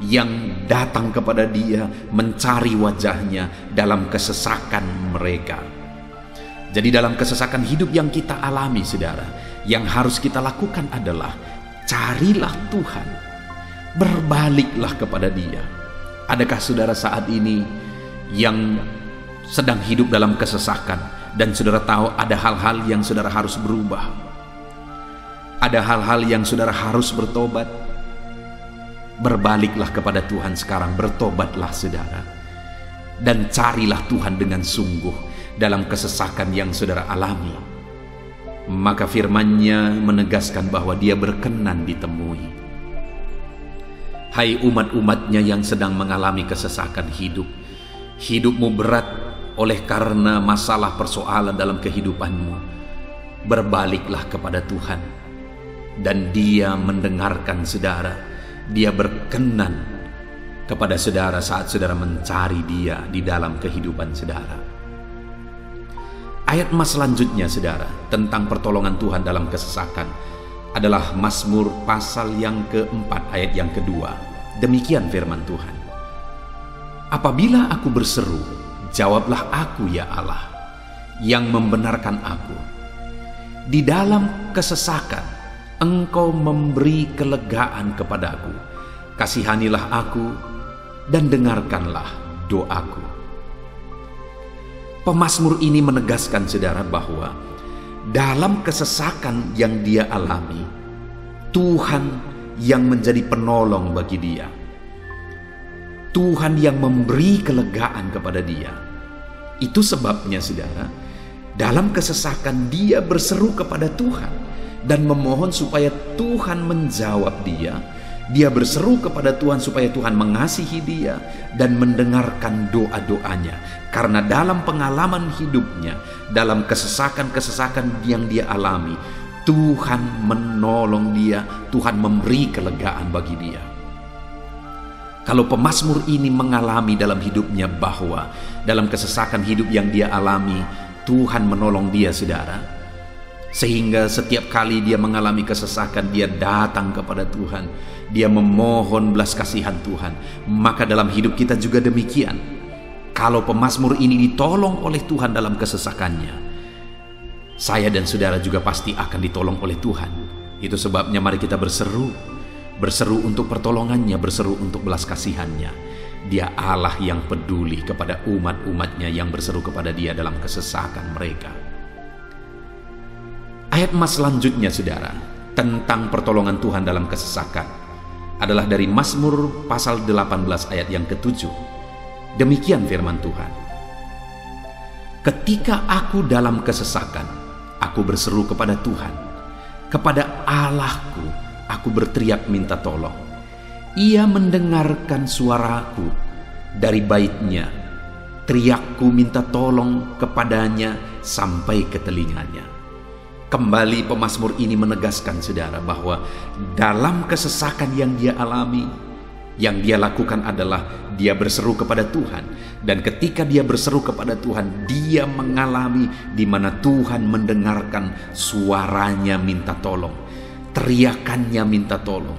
yang datang kepada Dia mencari wajah-Nya dalam kesesakan mereka. Jadi dalam kesesakan hidup yang kita alami saudara, yang harus kita lakukan adalah carilah Tuhan, berbaliklah kepada Dia. Adakah saudara saat ini yang sedang hidup dalam kesesakan dan saudara tahu ada hal-hal yang saudara harus berubah, ada hal-hal yang saudara harus bertobat, Berbaliklah kepada Tuhan sekarang, bertobatlah saudara, dan carilah Tuhan dengan sungguh dalam kesesakan yang saudara alami. Maka firman-Nya menegaskan bahwa Dia berkenan ditemui. Hai umat-umat-Nya yang sedang mengalami kesesakan hidup, hidupmu berat oleh karena masalah persoalan dalam kehidupanmu, berbaliklah kepada Tuhan, dan Dia mendengarkan saudara. Dia berkenan kepada saudara saat saudara mencari Dia di dalam kehidupan saudara. Ayat emas selanjutnya saudara tentang pertolongan Tuhan dalam kesesakan adalah Mazmur pasal yang keempat ayat yang kedua. Demikian firman Tuhan. Apabila aku berseru, jawablah aku ya Allah, yang membenarkan aku. Di dalam kesesakan Engkau memberi kelegaan kepadaku. Kasihanilah aku dan dengarkanlah doaku. Pemazmur ini menegaskan saudara bahwa dalam kesesakan yang dia alami, Tuhan yang menjadi penolong bagi dia. Tuhan yang memberi kelegaan kepada dia. Itu sebabnya saudara, dalam kesesakan dia berseru kepada Tuhan dan memohon supaya Tuhan menjawab dia. Dia berseru kepada Tuhan supaya Tuhan mengasihi dia dan mendengarkan doa-doanya. Karena dalam pengalaman hidupnya, dalam kesesakan-kesesakan yang dia alami, Tuhan menolong dia, Tuhan memberi kelegaan bagi dia. Kalau pemazmur ini mengalami dalam hidupnya bahwa dalam kesesakan hidup yang dia alami, Tuhan menolong dia saudara, sehingga setiap kali dia mengalami kesesakan, dia datang kepada Tuhan, dia memohon belas kasihan Tuhan. Maka dalam hidup kita juga demikian. Kalau pemazmur ini ditolong oleh Tuhan dalam kesesakannya, saya dan saudara juga pasti akan ditolong oleh Tuhan. Itu sebabnya mari kita berseru untuk pertolongannya, berseru untuk belas kasihannya. Dia Allah yang peduli kepada umat-umatnya yang berseru kepada Dia dalam kesesakan mereka. Ayat emas selanjutnya saudara tentang pertolongan Tuhan dalam kesesakan adalah dari Mazmur pasal 18 ayat yang ke-7. Demikian firman Tuhan. Ketika aku dalam kesesakan, aku berseru kepada Tuhan. Kepada Allahku aku berteriak minta tolong. Ia mendengarkan suaraku dari bait-Nya. Teriakku minta tolong kepadanya sampai ke telinganya. Kembali pemazmur ini menegaskan saudara bahwa dalam kesesakan yang dia alami, yang dia lakukan adalah dia berseru kepada Tuhan. Dan ketika dia berseru kepada Tuhan, dia mengalami di mana Tuhan mendengarkan suaranya minta tolong, teriakannya minta tolong,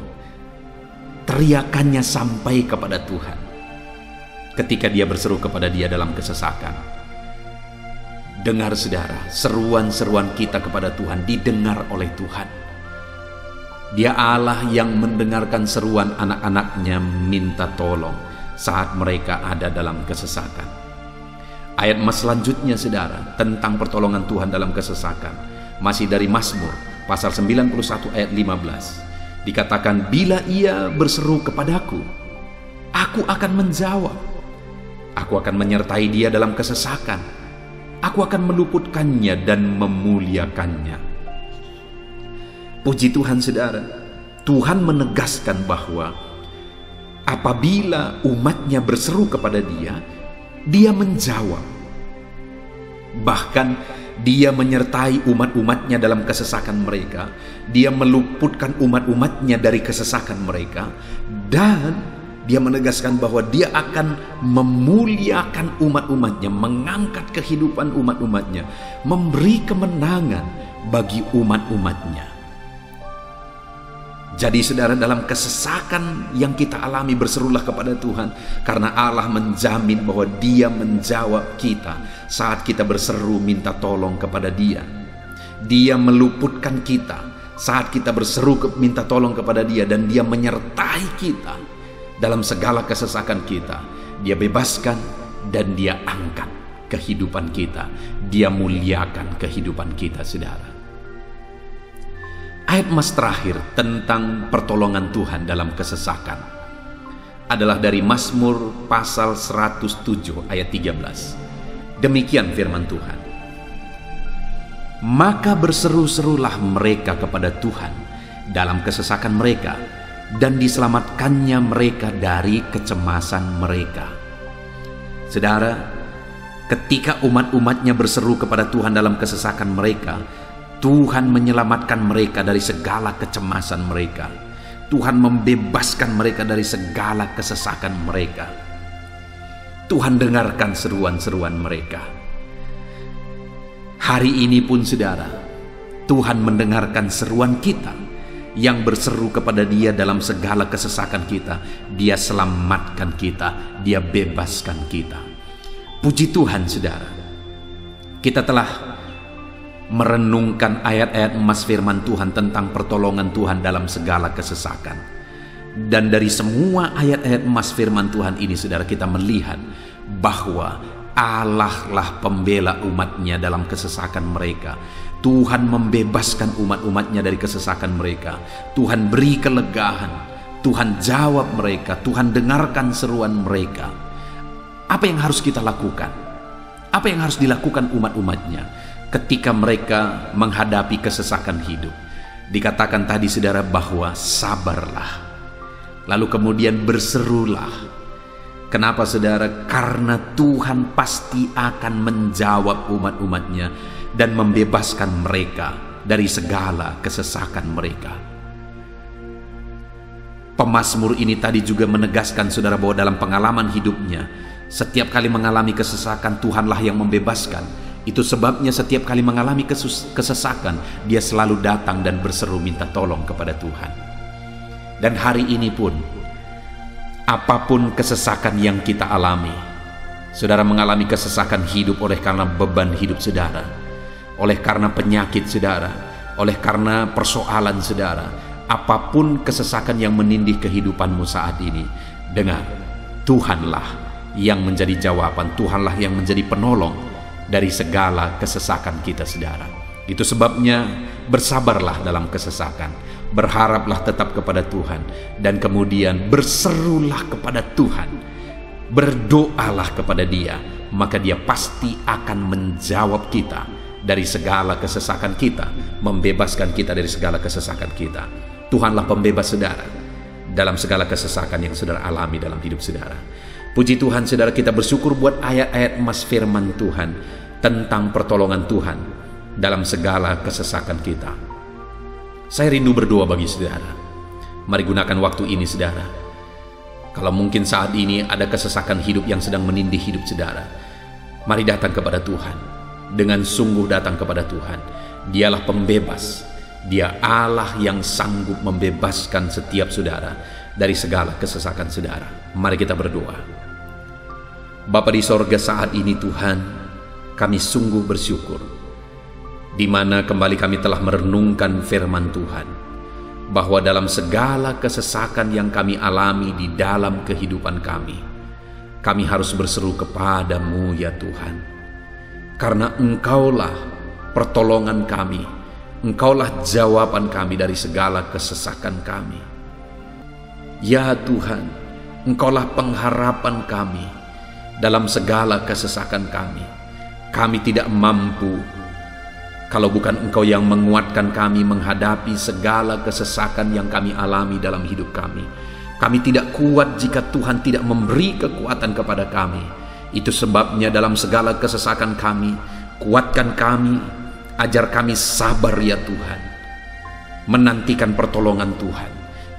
teriakannya sampai kepada Tuhan. Ketika dia berseru kepada Dia dalam kesesakan, dengar saudara, seruan-seruan kita kepada Tuhan didengar oleh Tuhan. Dia Allah yang mendengarkan seruan anak-anaknya minta tolong saat mereka ada dalam kesesakan. Ayat emas selanjutnya saudara tentang pertolongan Tuhan dalam kesesakan masih dari Mazmur pasal 91 ayat 15. Dikatakan, bila ia berseru kepadaku, aku akan menjawab. Aku akan menyertai dia dalam kesesakan. Aku akan meluputkannya dan memuliakannya. Puji Tuhan saudara, Tuhan menegaskan bahwa apabila umatnya berseru kepada Dia, Dia menjawab. Bahkan Dia menyertai umat-umatnya dalam kesesakan mereka. Dia meluputkan umat-umatnya dari kesesakan mereka. Dan Dia menegaskan bahwa Dia akan memuliakan umat-umatnya, mengangkat kehidupan umat-umatnya, memberi kemenangan bagi umat-umatnya. Jadi saudara, dalam kesesakan yang kita alami, berserulah kepada Tuhan, karena Allah menjamin bahwa Dia menjawab kita saat kita berseru minta tolong kepada Dia. Dia meluputkan kita saat kita berseru minta tolong kepada Dia, dan Dia menyertai kita dalam segala kesesakan kita. Dia bebaskan dan Dia angkat kehidupan kita. Dia muliakan kehidupan kita saudara. Ayat emas terakhir tentang pertolongan Tuhan dalam kesesakan adalah dari Mazmur pasal 107 ayat 13. Demikian firman Tuhan. Maka berseru-serulah mereka kepada Tuhan dalam kesesakan mereka, dan diselamatkannya mereka dari kecemasan mereka. Saudara, ketika umat-umatnya berseru kepada Tuhan dalam kesesakan mereka, Tuhan menyelamatkan mereka dari segala kecemasan mereka. Tuhan membebaskan mereka dari segala kesesakan mereka. Tuhan dengarkan seruan-seruan mereka. Hari ini pun saudara, Tuhan mendengarkan seruan kita yang berseru kepada Dia dalam segala kesesakan kita. Dia selamatkan kita, Dia bebaskan kita. Puji Tuhan saudara, kita telah merenungkan ayat-ayat emas firman Tuhan tentang pertolongan Tuhan dalam segala kesesakan. Dan dari semua ayat-ayat emas firman Tuhan ini saudara, kita melihat bahwa Allah lah pembela umatnya dalam kesesakan mereka. Tuhan membebaskan umat-umatnya dari kesesakan mereka. Tuhan beri kelegaan, Tuhan jawab mereka, Tuhan dengarkan seruan mereka. Apa yang harus kita lakukan? Apa yang harus dilakukan umat-umatnya ketika mereka menghadapi kesesakan hidup? Dikatakan tadi saudara bahwa sabarlah, lalu kemudian berserulah. Kenapa saudara? Karena Tuhan pasti akan menjawab umat-umatnya dan membebaskan mereka dari segala kesesakan mereka. Pemazmur ini tadi juga menegaskan saudara bahwa dalam pengalaman hidupnya, setiap kali mengalami kesesakan, Tuhanlah yang membebaskan. Itu sebabnya setiap kali mengalami kesesakan, dia selalu datang dan berseru minta tolong kepada Tuhan. Dan hari ini pun, apapun kesesakan yang kita alami, saudara mengalami kesesakan hidup oleh karena beban hidup saudara, oleh karena penyakit saudara, oleh karena persoalan saudara, apapun kesesakan yang menindih kehidupanmu saat ini, dengar, Tuhanlah yang menjadi jawaban, Tuhanlah yang menjadi penolong dari segala kesesakan kita saudara. Itu sebabnya bersabarlah dalam kesesakan, berharaplah tetap kepada Tuhan, dan kemudian berserulah kepada Tuhan, berdoalah kepada Dia, maka Dia pasti akan menjawab kita dari segala kesesakan kita, membebaskan kita dari segala kesesakan kita. Tuhanlah pembebas saudara dalam segala kesesakan yang saudara alami dalam hidup saudara. Puji Tuhan saudara, kita bersyukur buat ayat-ayat emas firman Tuhan tentang pertolongan Tuhan dalam segala kesesakan kita. Saya rindu berdoa bagi saudara. Mari gunakan waktu ini saudara. Kalau mungkin saat ini ada kesesakan hidup yang sedang menindih hidup saudara, mari datang kepada Tuhan. Dengan sungguh datang kepada Tuhan. Dialah pembebas. Dia Allah yang sanggup membebaskan setiap saudara dari segala kesesakan saudara. Mari kita berdoa. Bapa di sorga, saat ini Tuhan, kami sungguh bersyukur di mana kembali kami telah merenungkan firman Tuhan, bahwa dalam segala kesesakan yang kami alami di dalam kehidupan kami harus berseru kepadamu ya Tuhan, karena Engkaulah pertolongan kami, Engkaulah jawaban kami dari segala kesesakan kami. Ya Tuhan, Engkaulah pengharapan kami dalam segala kesesakan kami. Kami tidak mampu kalau bukan Engkau yang menguatkan kami menghadapi segala kesesakan yang kami alami dalam hidup kami. Kami tidak kuat jika Tuhan tidak memberi kekuatan kepada kami. Itu sebabnya dalam segala kesesakan kami, kuatkan kami, ajar kami sabar ya Tuhan, menantikan pertolongan Tuhan.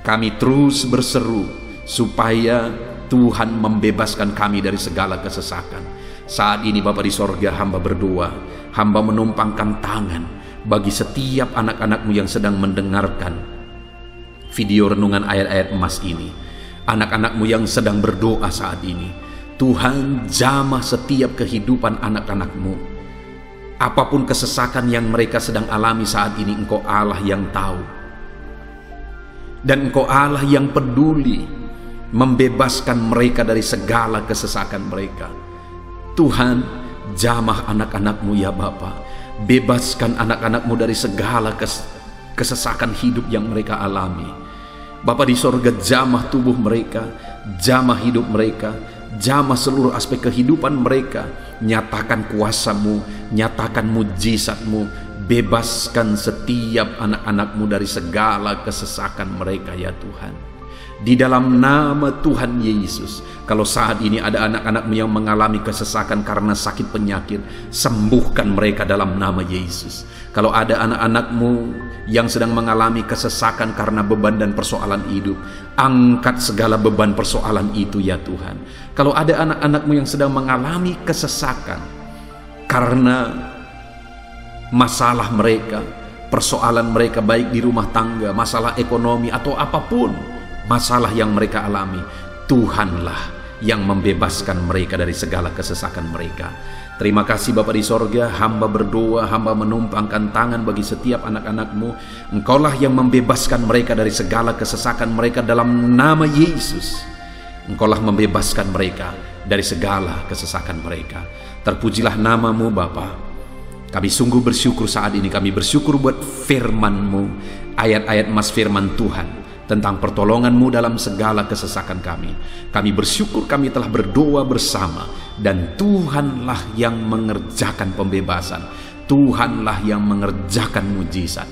Kami terus berseru supaya Tuhan membebaskan kami dari segala kesesakan. Saat ini Bapa di sorga, hamba berdoa, hamba menumpangkan tangan bagi setiap anak-anak-Mu yang sedang mendengarkan video renungan ayat-ayat emas ini. Anak-anak-Mu yang sedang berdoa saat ini, Tuhan jamah setiap kehidupan anak-anak-Mu. Apapun kesesakan yang mereka sedang alami saat ini, Engkau Allah yang tahu, dan Engkau Allah yang peduli membebaskan mereka dari segala kesesakan mereka. Tuhan, jamah anak-anak-Mu ya Bapa, bebaskan anak-anak-Mu dari segala kesesakan hidup yang mereka alami. Bapa di sorga, jamah tubuh mereka, jamah hidup mereka, jamah seluruh aspek kehidupan mereka. Nyatakan kuasa-Mu, nyatakan mujizat-Mu, bebaskan setiap anak-anak-Mu dari segala kesesakan mereka ya Tuhan. Di dalam nama Tuhan Yesus, kalau saat ini ada anak-anak-Mu yang mengalami kesesakan karena sakit penyakit, sembuhkan mereka dalam nama Yesus. Kalau ada anak-anak-Mu yang sedang mengalami kesesakan karena beban dan persoalan hidup, angkat segala beban persoalan itu ya Tuhan. Kalau ada anak-anak-Mu yang sedang mengalami kesesakan karena masalah mereka, persoalan mereka baik di rumah tangga, masalah ekonomi atau apapun masalah yang mereka alami, Tuhanlah yang membebaskan mereka dari segala kesesakan mereka. Terima kasih Bapa di sorga, hamba berdoa, hamba menumpangkan tangan bagi setiap anak-anak-Mu. Engkaulah yang membebaskan mereka dari segala kesesakan mereka dalam nama Yesus. Engkaulah membebaskan mereka dari segala kesesakan mereka. Terpujilah nama-Mu Bapa. Kami sungguh bersyukur saat ini, kami bersyukur buat firman-Mu, ayat-ayat Mas firman Tuhan tentang pertolongan-Mu dalam segala kesesakan kami. Kami bersyukur kami telah berdoa bersama, dan Tuhanlah yang mengerjakan pembebasan, Tuhanlah yang mengerjakan mujizat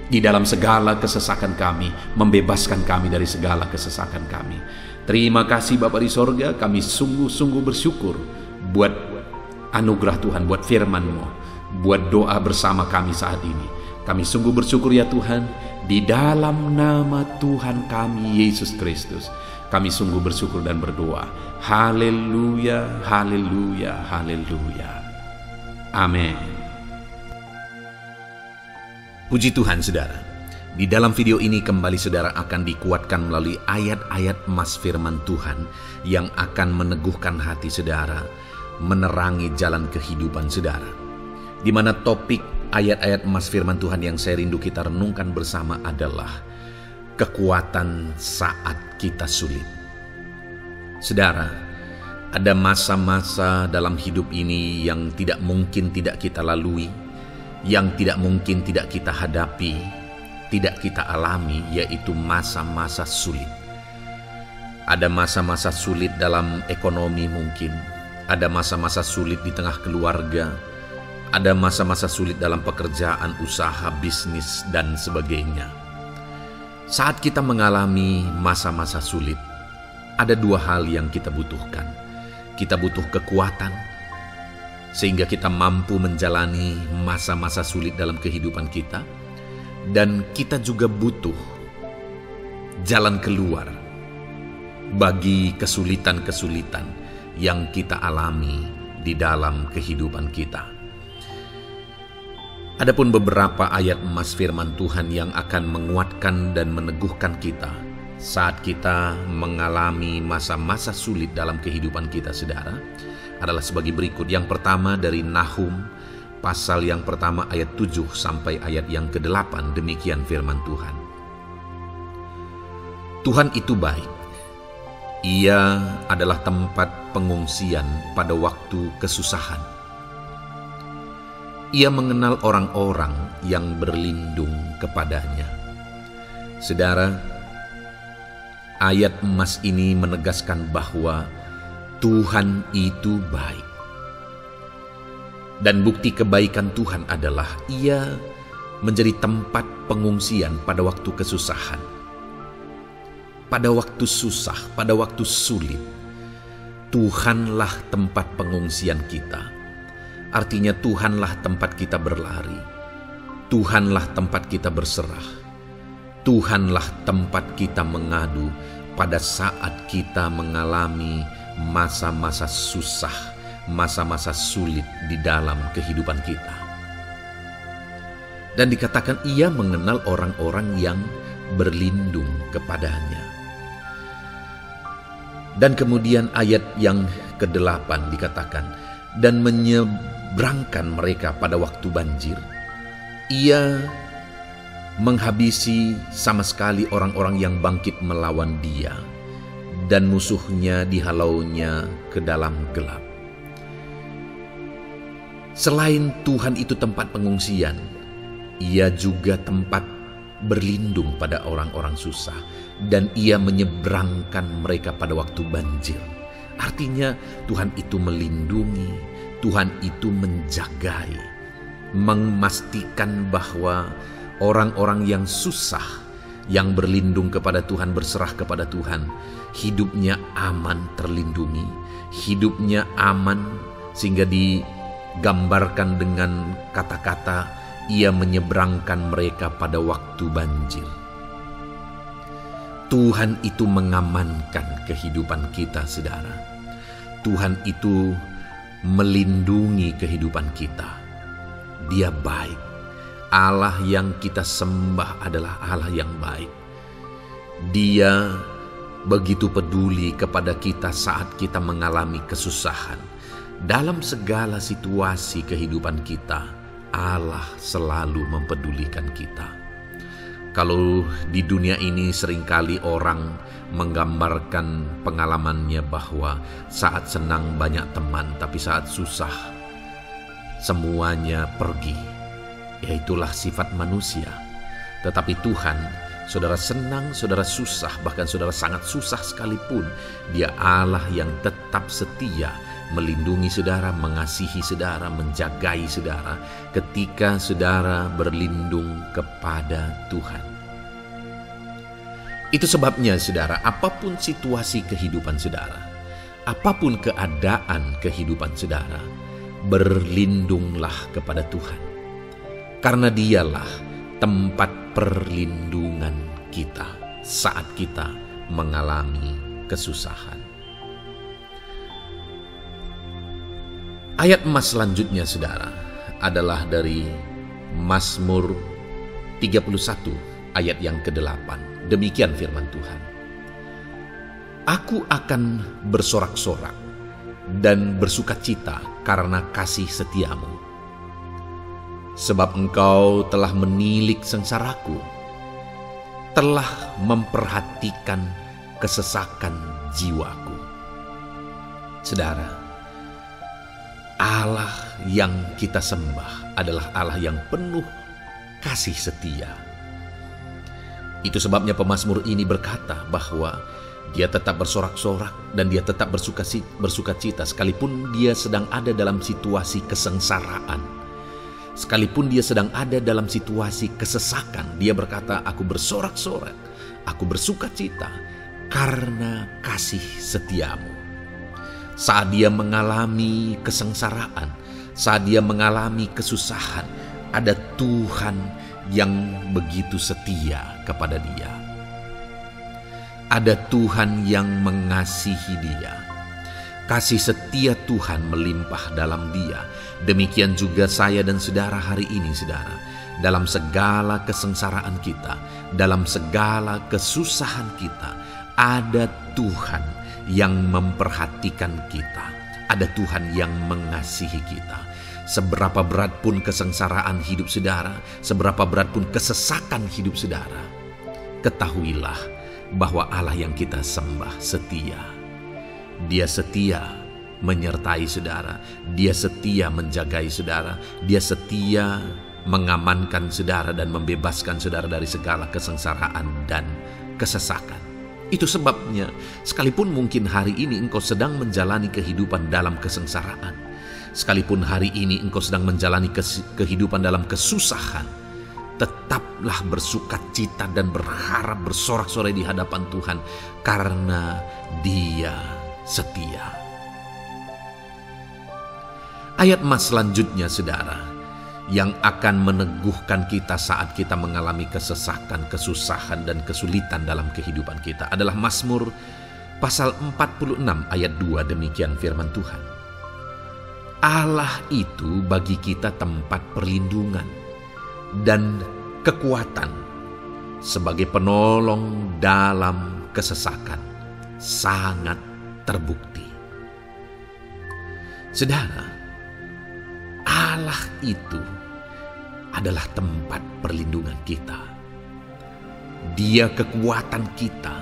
di dalam segala kesesakan kami, membebaskan kami dari segala kesesakan kami. Terima kasih Bapa di sorga, kami sungguh-sungguh bersyukur buat anugerah Tuhan, buat firman-Mu, buat doa bersama kami saat ini. Kami sungguh bersyukur ya Tuhan, di dalam nama Tuhan kami Yesus Kristus, kami sungguh bersyukur dan berdoa. Haleluya, haleluya, haleluya. Amin. Puji Tuhan saudara, di dalam video ini kembali saudara akan dikuatkan melalui ayat-ayat Mas firman Tuhan yang akan meneguhkan hati saudara, menerangi jalan kehidupan saudara. Di mana topik ayat-ayat Mas firman Tuhan yang saya rindu kita renungkan bersama adalah kekuatan saat kita sulit. Saudara, ada masa-masa dalam hidup ini yang tidak mungkin tidak kita lalui, yang tidak mungkin tidak kita hadapi, tidak kita alami, yaitu masa-masa sulit. Ada masa-masa sulit dalam ekonomi mungkin, ada masa-masa sulit di tengah keluarga, ada masa-masa sulit dalam pekerjaan, usaha, bisnis, dan sebagainya. Saat kita mengalami masa-masa sulit, ada dua hal yang kita butuhkan. Kita butuh kekuatan, sehingga kita mampu menjalani masa-masa sulit dalam kehidupan kita. Dan kita juga butuh jalan keluar bagi kesulitan-kesulitan yang kita alami di dalam kehidupan kita. Adapun beberapa ayat Mas firman Tuhan yang akan menguatkan dan meneguhkan kita saat kita mengalami masa-masa sulit dalam kehidupan kita saudara, adalah sebagai berikut. Yang pertama dari Nahum pasal yang pertama ayat 7 sampai ayat yang ke-8, demikian firman Tuhan. Tuhan itu baik. Ia adalah tempat pengungsian pada waktu kesusahan. Ia mengenal orang-orang yang berlindung kepadanya. Saudara, ayat emas ini menegaskan bahwa Tuhan itu baik. Dan bukti kebaikan Tuhan adalah Ia menjadi tempat pengungsian pada waktu kesusahan. Pada waktu susah, pada waktu sulit, Tuhanlah tempat pengungsian kita. Artinya Tuhanlah tempat kita berlari, Tuhanlah tempat kita berserah, Tuhanlah tempat kita mengadu pada saat kita mengalami masa-masa susah, masa-masa sulit di dalam kehidupan kita. Dan dikatakan Ia mengenal orang-orang yang berlindung kepadanya. Dan kemudian ayat yang ke-8 dikatakan, dan menyeberangkan mereka pada waktu banjir. Ia menghabisi sama sekali orang-orang yang bangkit melawan Dia, dan musuhnya dihalaunya ke dalam gelap. Selain Tuhan itu tempat pengungsian, Ia juga tempat berlindung pada orang-orang susah, dan Ia menyeberangkan mereka pada waktu banjir. Artinya Tuhan itu melindungi, Tuhan itu menjagai, memastikan bahwa orang-orang yang susah, yang berlindung kepada Tuhan, berserah kepada Tuhan, hidupnya aman, terlindungi, hidupnya aman, sehingga digambarkan dengan kata-kata Ia menyeberangkan mereka pada waktu banjir. Tuhan itu mengamankan kehidupan kita, saudara. Tuhan itu melindungi kehidupan kita. Dia baik. Allah yang kita sembah adalah Allah yang baik. Dia begitu peduli kepada kita saat kita mengalami kesusahan. Dalam segala situasi kehidupan kita, Allah selalu mempedulikan kita. Kalau di dunia ini seringkali orang menggambarkan pengalamannya bahwa saat senang banyak teman, tapi saat susah semuanya pergi. Ya, itulah sifat manusia. Tetapi Tuhan, saudara senang, saudara susah, bahkan saudara sangat susah sekalipun, Dia Allah yang tetap setia, melindungi saudara, mengasihi saudara, menjagai saudara ketika saudara berlindung kepada Tuhan. Itu sebabnya saudara, apapun situasi kehidupan saudara, apapun keadaan kehidupan saudara, berlindunglah kepada Tuhan. Karena Dialah tempat perlindungan kita saat kita mengalami kesusahan. Ayat emas selanjutnya saudara adalah dari Mazmur 31 ayat yang ke-8. Demikian firman Tuhan. Aku akan bersorak-sorak dan bersukacita karena kasih setiamu. Sebab Engkau telah menilik sengsaraku, telah memperhatikan kesesakan jiwaku. Saudara, Allah yang kita sembah adalah Allah yang penuh kasih setia. Itu sebabnya pemazmur ini berkata bahwa dia tetap bersorak-sorak dan dia tetap bersukacita sekalipun dia sedang ada dalam situasi kesengsaraan. Sekalipun dia sedang ada dalam situasi kesesakan, dia berkata, aku bersorak-sorak, aku bersukacita karena kasih setiamu. Saat dia mengalami kesengsaraan, saat dia mengalami kesusahan, ada Tuhan yang begitu setia kepada dia. Ada Tuhan yang mengasihi dia. Kasih setia Tuhan melimpah dalam dia. Demikian juga saya dan saudara hari ini, saudara. Dalam segala kesengsaraan kita, dalam segala kesusahan kita, ada Tuhan yang memperhatikan kita. Ada Tuhan yang mengasihi kita. Seberapa berat pun kesengsaraan hidup saudara, seberapa berat pun kesesakan hidup saudara, ketahuilah bahwa Allah yang kita sembah setia. Dia setia menyertai saudara, Dia setia menjagai saudara, Dia setia mengamankan saudara dan membebaskan saudara dari segala kesengsaraan dan kesesakan. Itu sebabnya sekalipun mungkin hari ini engkau sedang menjalani kehidupan dalam kesengsaraan, sekalipun hari ini engkau sedang menjalani kehidupan dalam kesusahan, tetaplah bersukacita dan berharap, bersorak-sorai di hadapan Tuhan karena Dia setia. Ayat emas selanjutnya saudara, yang akan meneguhkan kita saat kita mengalami kesesakan, kesusahan dan kesulitan dalam kehidupan kita adalah Mazmur pasal 46 ayat 2. Demikian firman Tuhan. Allah itu bagi kita tempat perlindungan dan kekuatan sebagai penolong dalam kesesakan, sangat terbukti. Saudara, Allah itu adalah tempat perlindungan kita. Dia kekuatan kita,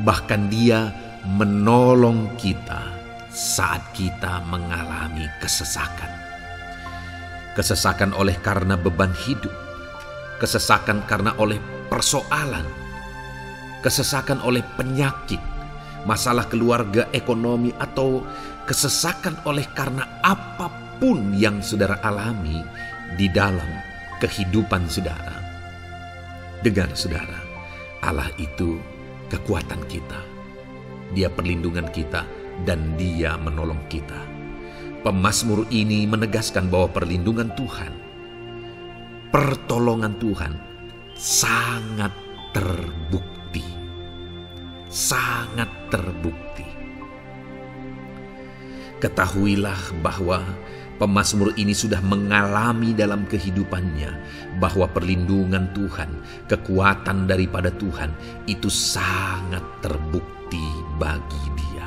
bahkan Dia menolong kita saat kita mengalami kesesakan. Kesesakan oleh karena beban hidup, kesesakan karena oleh persoalan, kesesakan oleh penyakit, masalah keluarga, ekonomi, atau kesesakan oleh karena apapun yang saudara alami di dalam kehidupan saudara. Dengar saudara, Allah itu kekuatan kita. Dia perlindungan kita dan Dia menolong kita. Pemazmur ini menegaskan bahwa perlindungan Tuhan, pertolongan Tuhan sangat terbukti. Sangat terbukti. Ketahuilah bahwa pemazmur ini sudah mengalami dalam kehidupannya bahwa perlindungan Tuhan, kekuatan daripada Tuhan itu sangat terbukti bagi dia.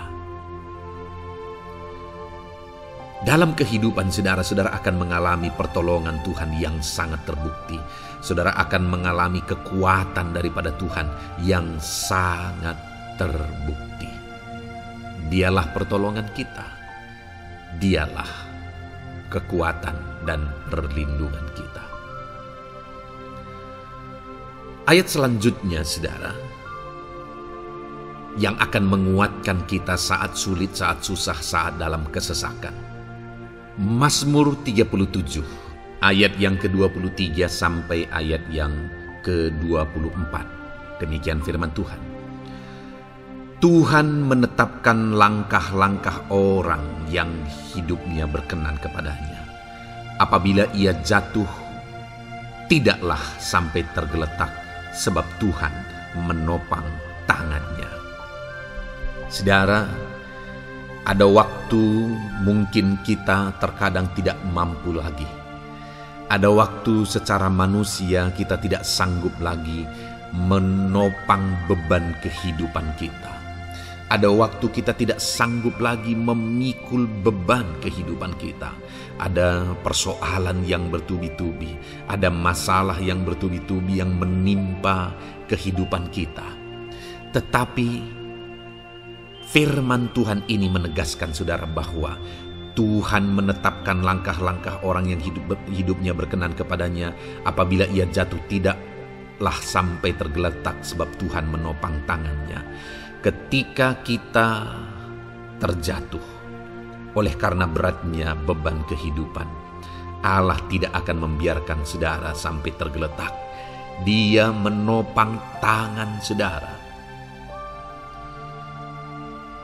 Dalam kehidupan saudara akan mengalami pertolongan Tuhan yang sangat terbukti. Saudara akan mengalami kekuatan daripada Tuhan yang sangat terbukti. Dialah pertolongan kita. Dialah kekuatan dan perlindungan kita. Ayat selanjutnya saudara, yang akan menguatkan kita saat sulit, saat susah, saat dalam kesesakan. Mazmur 37 ayat yang ke-23 sampai ayat yang ke-24. Demikian firman Tuhan. Tuhan menetapkan langkah-langkah orang yang hidupnya berkenan kepadanya. Apabila ia jatuh, tidaklah sampai tergeletak, sebab Tuhan menopang tangannya. Saudara, ada waktu mungkin kita terkadang tidak mampu lagi. Ada waktu secara manusia kita tidak sanggup lagi menopang beban kehidupan kita. Ada waktu kita tidak sanggup lagi memikul beban kehidupan kita. Ada persoalan yang bertubi-tubi, ada masalah yang bertubi-tubi yang menimpa kehidupan kita. Tetapi firman Tuhan ini menegaskan saudara bahwa Tuhan menetapkan langkah-langkah orang yang hidupnya berkenan kepadanya. Apabila ia jatuh, tidaklah sampai tergeletak, sebab Tuhan menopang tangannya. Ketika kita terjatuh oleh karena beratnya beban kehidupan, Allah tidak akan membiarkan saudara sampai tergeletak. Dia menopang tangan saudara.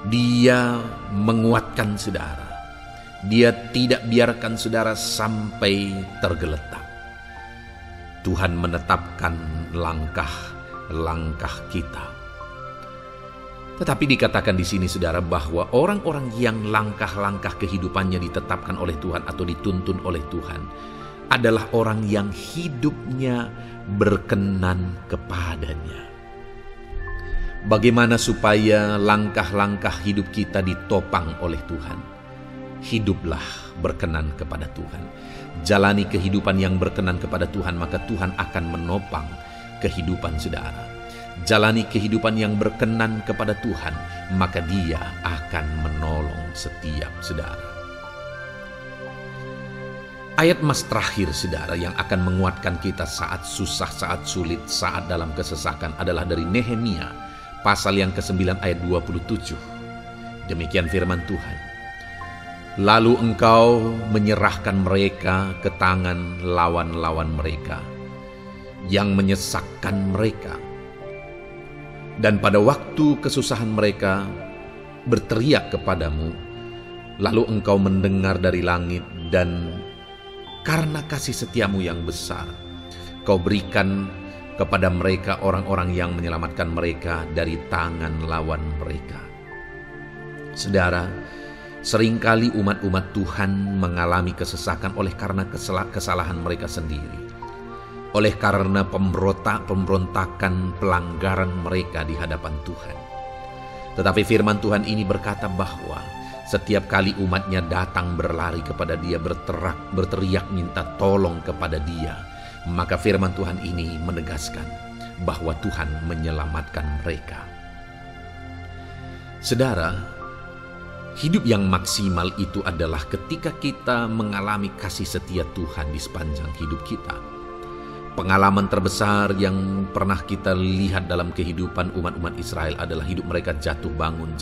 Dia menguatkan saudara. Dia tidak biarkan saudara sampai tergeletak. Tuhan menetapkan langkah-langkah kita. Tetapi dikatakan di sini saudara bahwa orang-orang yang langkah-langkah kehidupannya ditetapkan oleh Tuhan atau dituntun oleh Tuhan adalah orang yang hidupnya berkenan kepadanya. Bagaimana supaya langkah-langkah hidup kita ditopang oleh Tuhan? Hiduplah berkenan kepada Tuhan. Jalani kehidupan yang berkenan kepada Tuhan, maka Tuhan akan menopang kehidupan saudara. Jalani kehidupan yang berkenan kepada Tuhan, maka Dia akan menolong setiap saudara. Ayat mas terakhir saudara yang akan menguatkan kita saat susah, saat sulit, saat dalam kesesakan adalah dari Nehemia pasal yang ke-9 ayat 27. Demikian firman Tuhan. Lalu engkau menyerahkan mereka ke tangan lawan-lawan mereka yang menyesakkan mereka. Dan pada waktu kesusahan mereka berteriak kepadamu, lalu engkau mendengar dari langit, dan karena kasih setiamu yang besar, kau berikan kepada mereka orang-orang yang menyelamatkan mereka dari tangan lawan mereka. Saudara, seringkali umat-umat Tuhan mengalami kesesakan oleh karena kesalahan mereka sendiri. Oleh karena pemberontakan, pelanggaran mereka di hadapan Tuhan. Tetapi firman Tuhan ini berkata bahwa setiap kali umatnya datang berlari kepada Dia, berteriak minta tolong kepada Dia, maka firman Tuhan ini menegaskan bahwa Tuhan menyelamatkan mereka. Saudara, hidup yang maksimal itu adalah ketika kita mengalami kasih setia Tuhan di sepanjang hidup kita. pengalaman terbesar yang pernah kita lihat dalam kehidupan umat-umat Israel adalah hidup mereka jatuh bangun.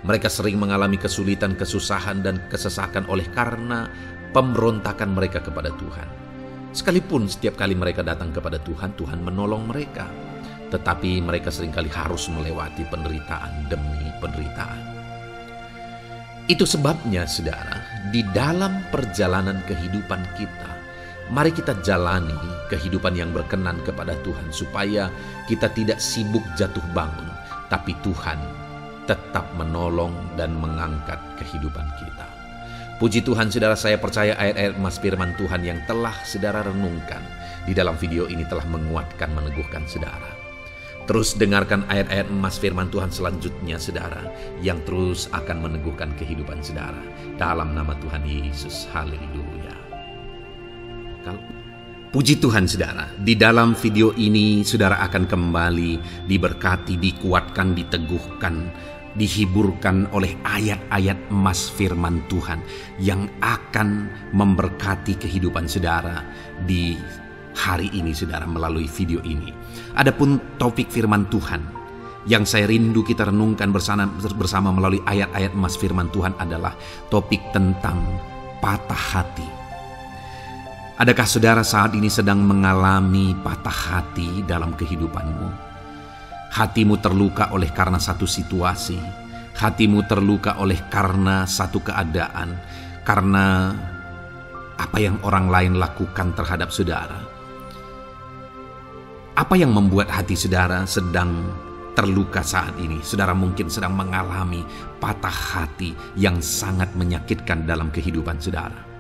Mereka sering mengalami kesulitan, kesusahan, dan kesesakan oleh karena pemberontakan mereka kepada Tuhan. Sekalipun setiap kali mereka datang kepada Tuhan, Tuhan menolong mereka. Tetapi mereka seringkali harus melewati penderitaan demi penderitaan. Itu sebabnya, saudara, di dalam perjalanan kehidupan kita, mari kita jalani kehidupan yang berkenan kepada Tuhan supaya kita tidak sibuk jatuh bangun, tapi Tuhan tetap menolong dan mengangkat kehidupan kita. Puji Tuhan, saudara, saya percaya ayat-ayat emas firman Tuhan yang telah saudara renungkan di dalam video ini telah menguatkan, meneguhkan saudara. Terus dengarkan ayat-ayat emas firman Tuhan selanjutnya, saudara, yang terus akan meneguhkan kehidupan saudara. Dalam nama Tuhan Yesus, haleluya. Puji Tuhan, saudara, di dalam video ini saudara akan kembali diberkati, dikuatkan, diteguhkan, dihiburkan oleh ayat-ayat emas firman Tuhan yang akan memberkati kehidupan saudara di hari ini, saudara, melalui video ini. Adapun topik firman Tuhan yang saya rindu kita renungkan bersama melalui ayat-ayat emas firman Tuhan adalah topik tentang patah hati. Adakah saudara saat ini sedang mengalami patah hati dalam kehidupanmu? Hatimu terluka oleh karena satu situasi, hatimu terluka oleh karena satu keadaan, karena apa yang orang lain lakukan terhadap saudara. Apa yang membuat hati saudara sedang terluka saat ini? Saudara mungkin sedang mengalami patah hati yang sangat menyakitkan dalam kehidupan saudara.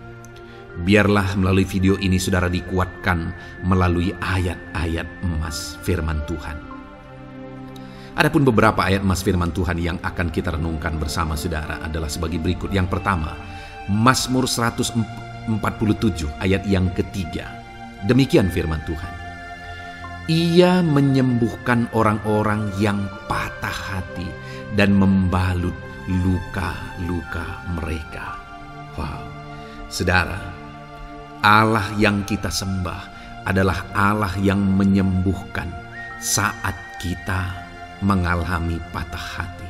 Biarlah melalui video ini saudara dikuatkan melalui ayat-ayat emas firman Tuhan. Adapun beberapa ayat emas firman Tuhan yang akan kita renungkan bersama saudara adalah sebagai berikut. Yang pertama, Mazmur 147 ayat yang ketiga. Demikian firman Tuhan. Ia menyembuhkan orang-orang yang patah hati dan membalut luka-luka mereka. Wow, saudara, Allah yang kita sembah adalah Allah yang menyembuhkan saat kita mengalami patah hati.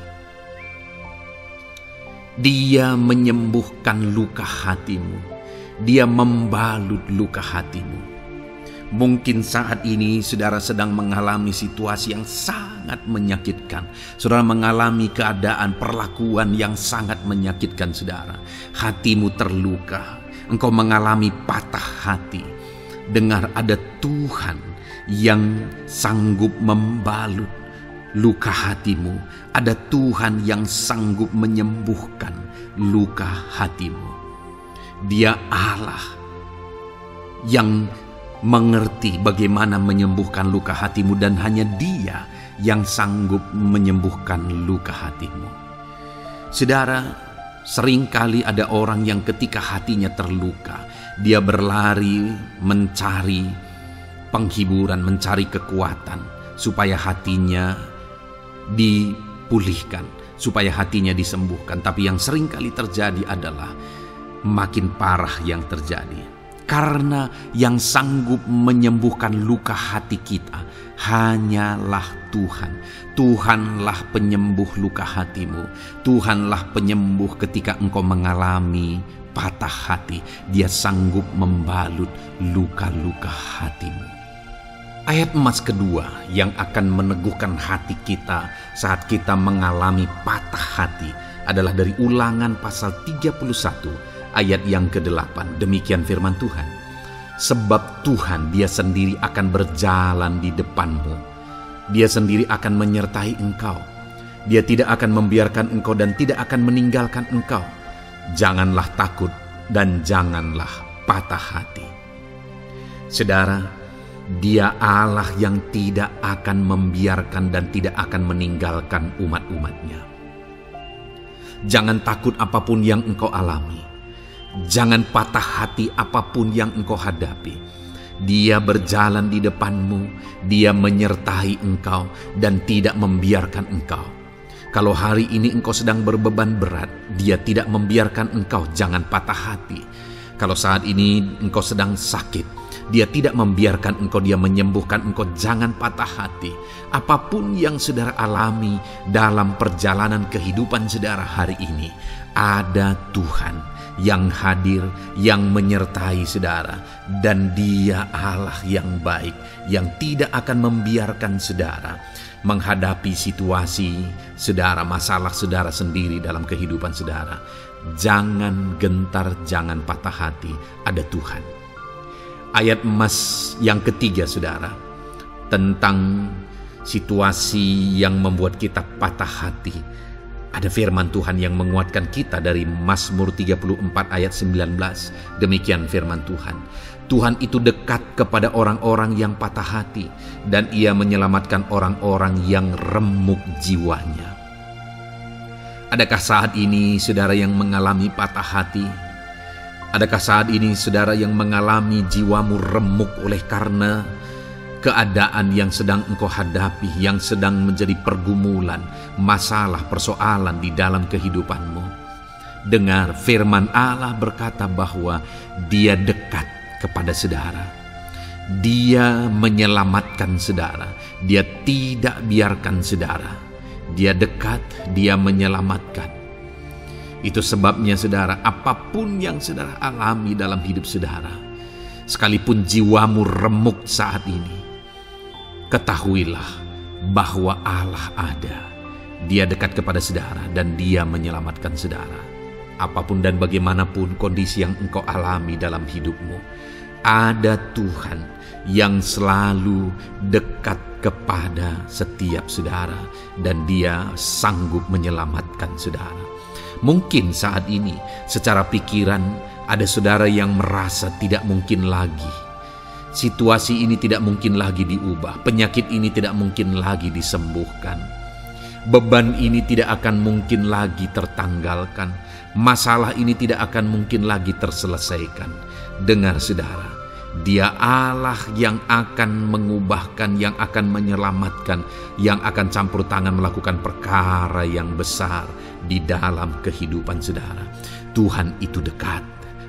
Dia menyembuhkan luka hatimu. Dia membalut luka hatimu. Mungkin saat ini saudara sedang mengalami situasi yang sangat menyakitkan. Saudara mengalami keadaan perlakuan yang sangat menyakitkan saudara. Hatimu terluka. Engkau mengalami patah hati. Dengar, ada Tuhan yang sanggup membalut luka hatimu. Ada Tuhan yang sanggup menyembuhkan luka hatimu. Dia Allah yang mengerti bagaimana menyembuhkan luka hatimu, dan hanya Dia yang sanggup menyembuhkan luka hatimu. Saudara, seringkali ada orang yang ketika hatinya terluka, dia berlari mencari penghiburan, mencari kekuatan supaya hatinya dipulihkan, supaya hatinya disembuhkan. Tapi yang seringkali terjadi adalah makin parah yang terjadi. Karena yang sanggup menyembuhkan luka hati kita hanyalah Tuhan. Tuhanlah penyembuh luka hatimu. Tuhanlah penyembuh ketika engkau mengalami patah hati. Dia sanggup membalut luka-luka hatimu. Ayat emas kedua yang akan meneguhkan hati kita saat kita mengalami patah hati adalah dari Ulangan pasal 31 ayat yang ke-8. Demikian firman Tuhan. Sebab Tuhan Dia sendiri akan berjalan di depanmu. Dia sendiri akan menyertai engkau. Dia tidak akan membiarkan engkau dan tidak akan meninggalkan engkau. Janganlah takut dan janganlah patah hati. Saudara, Dia Allah yang tidak akan membiarkan dan tidak akan meninggalkan umat-umatnya. Jangan takut apapun yang engkau alami. Jangan patah hati apapun yang engkau hadapi. Dia berjalan di depanmu. Dia menyertai engkau dan tidak membiarkan engkau. Kalau hari ini engkau sedang berbeban berat, Dia tidak membiarkan engkau. Jangan patah hati. Kalau saat ini engkau sedang sakit, Dia tidak membiarkan engkau, Dia menyembuhkan engkau. Jangan patah hati. Apapun yang saudara alami dalam perjalanan kehidupan saudara hari ini, ada Tuhan yang hadir, yang menyertai saudara. Dan Dia Allah yang baik, yang tidak akan membiarkan saudara menghadapi situasi saudara, masalah saudara sendiri dalam kehidupan saudara. Jangan gentar, jangan patah hati, ada Tuhan. Ayat emas yang ketiga saudara, tentang situasi yang membuat kita patah hati. Ada firman Tuhan yang menguatkan kita dari Mazmur 34 ayat 19. Demikian firman Tuhan. Tuhan itu dekat kepada orang-orang yang patah hati, dan Ia menyelamatkan orang-orang yang remuk jiwanya. Adakah saat ini saudara yang mengalami patah hati? Adakah saat ini saudara yang mengalami jiwamu remuk oleh karena keadaan yang sedang engkau hadapi, yang sedang menjadi pergumulan, masalah, persoalan di dalam kehidupanmu? Dengar, firman Allah berkata bahwa Dia dekat kepada saudara. Dia menyelamatkan saudara. Dia tidak biarkan saudara. Dia dekat, Dia menyelamatkan. Itu sebabnya saudara, apapun yang saudara alami dalam hidup saudara, sekalipun jiwamu remuk saat ini, ketahuilah bahwa Allah ada. Dia dekat kepada saudara dan Dia menyelamatkan saudara. Apapun dan bagaimanapun kondisi yang engkau alami dalam hidupmu, ada Tuhan yang selalu dekat kepada setiap saudara, dan Dia sanggup menyelamatkan saudara. Mungkin saat ini secara pikiran ada saudara yang merasa tidak mungkin lagi. Situasi ini tidak mungkin lagi diubah. Penyakit ini tidak mungkin lagi disembuhkan. Beban ini tidak akan mungkin lagi tertanggalkan. Masalah ini tidak akan mungkin lagi terselesaikan. Dengar saudara, Dia Allah yang akan mengubahkan, yang akan menyelamatkan, yang akan campur tangan melakukan perkara yang besar di dalam kehidupan saudara. Tuhan itu dekat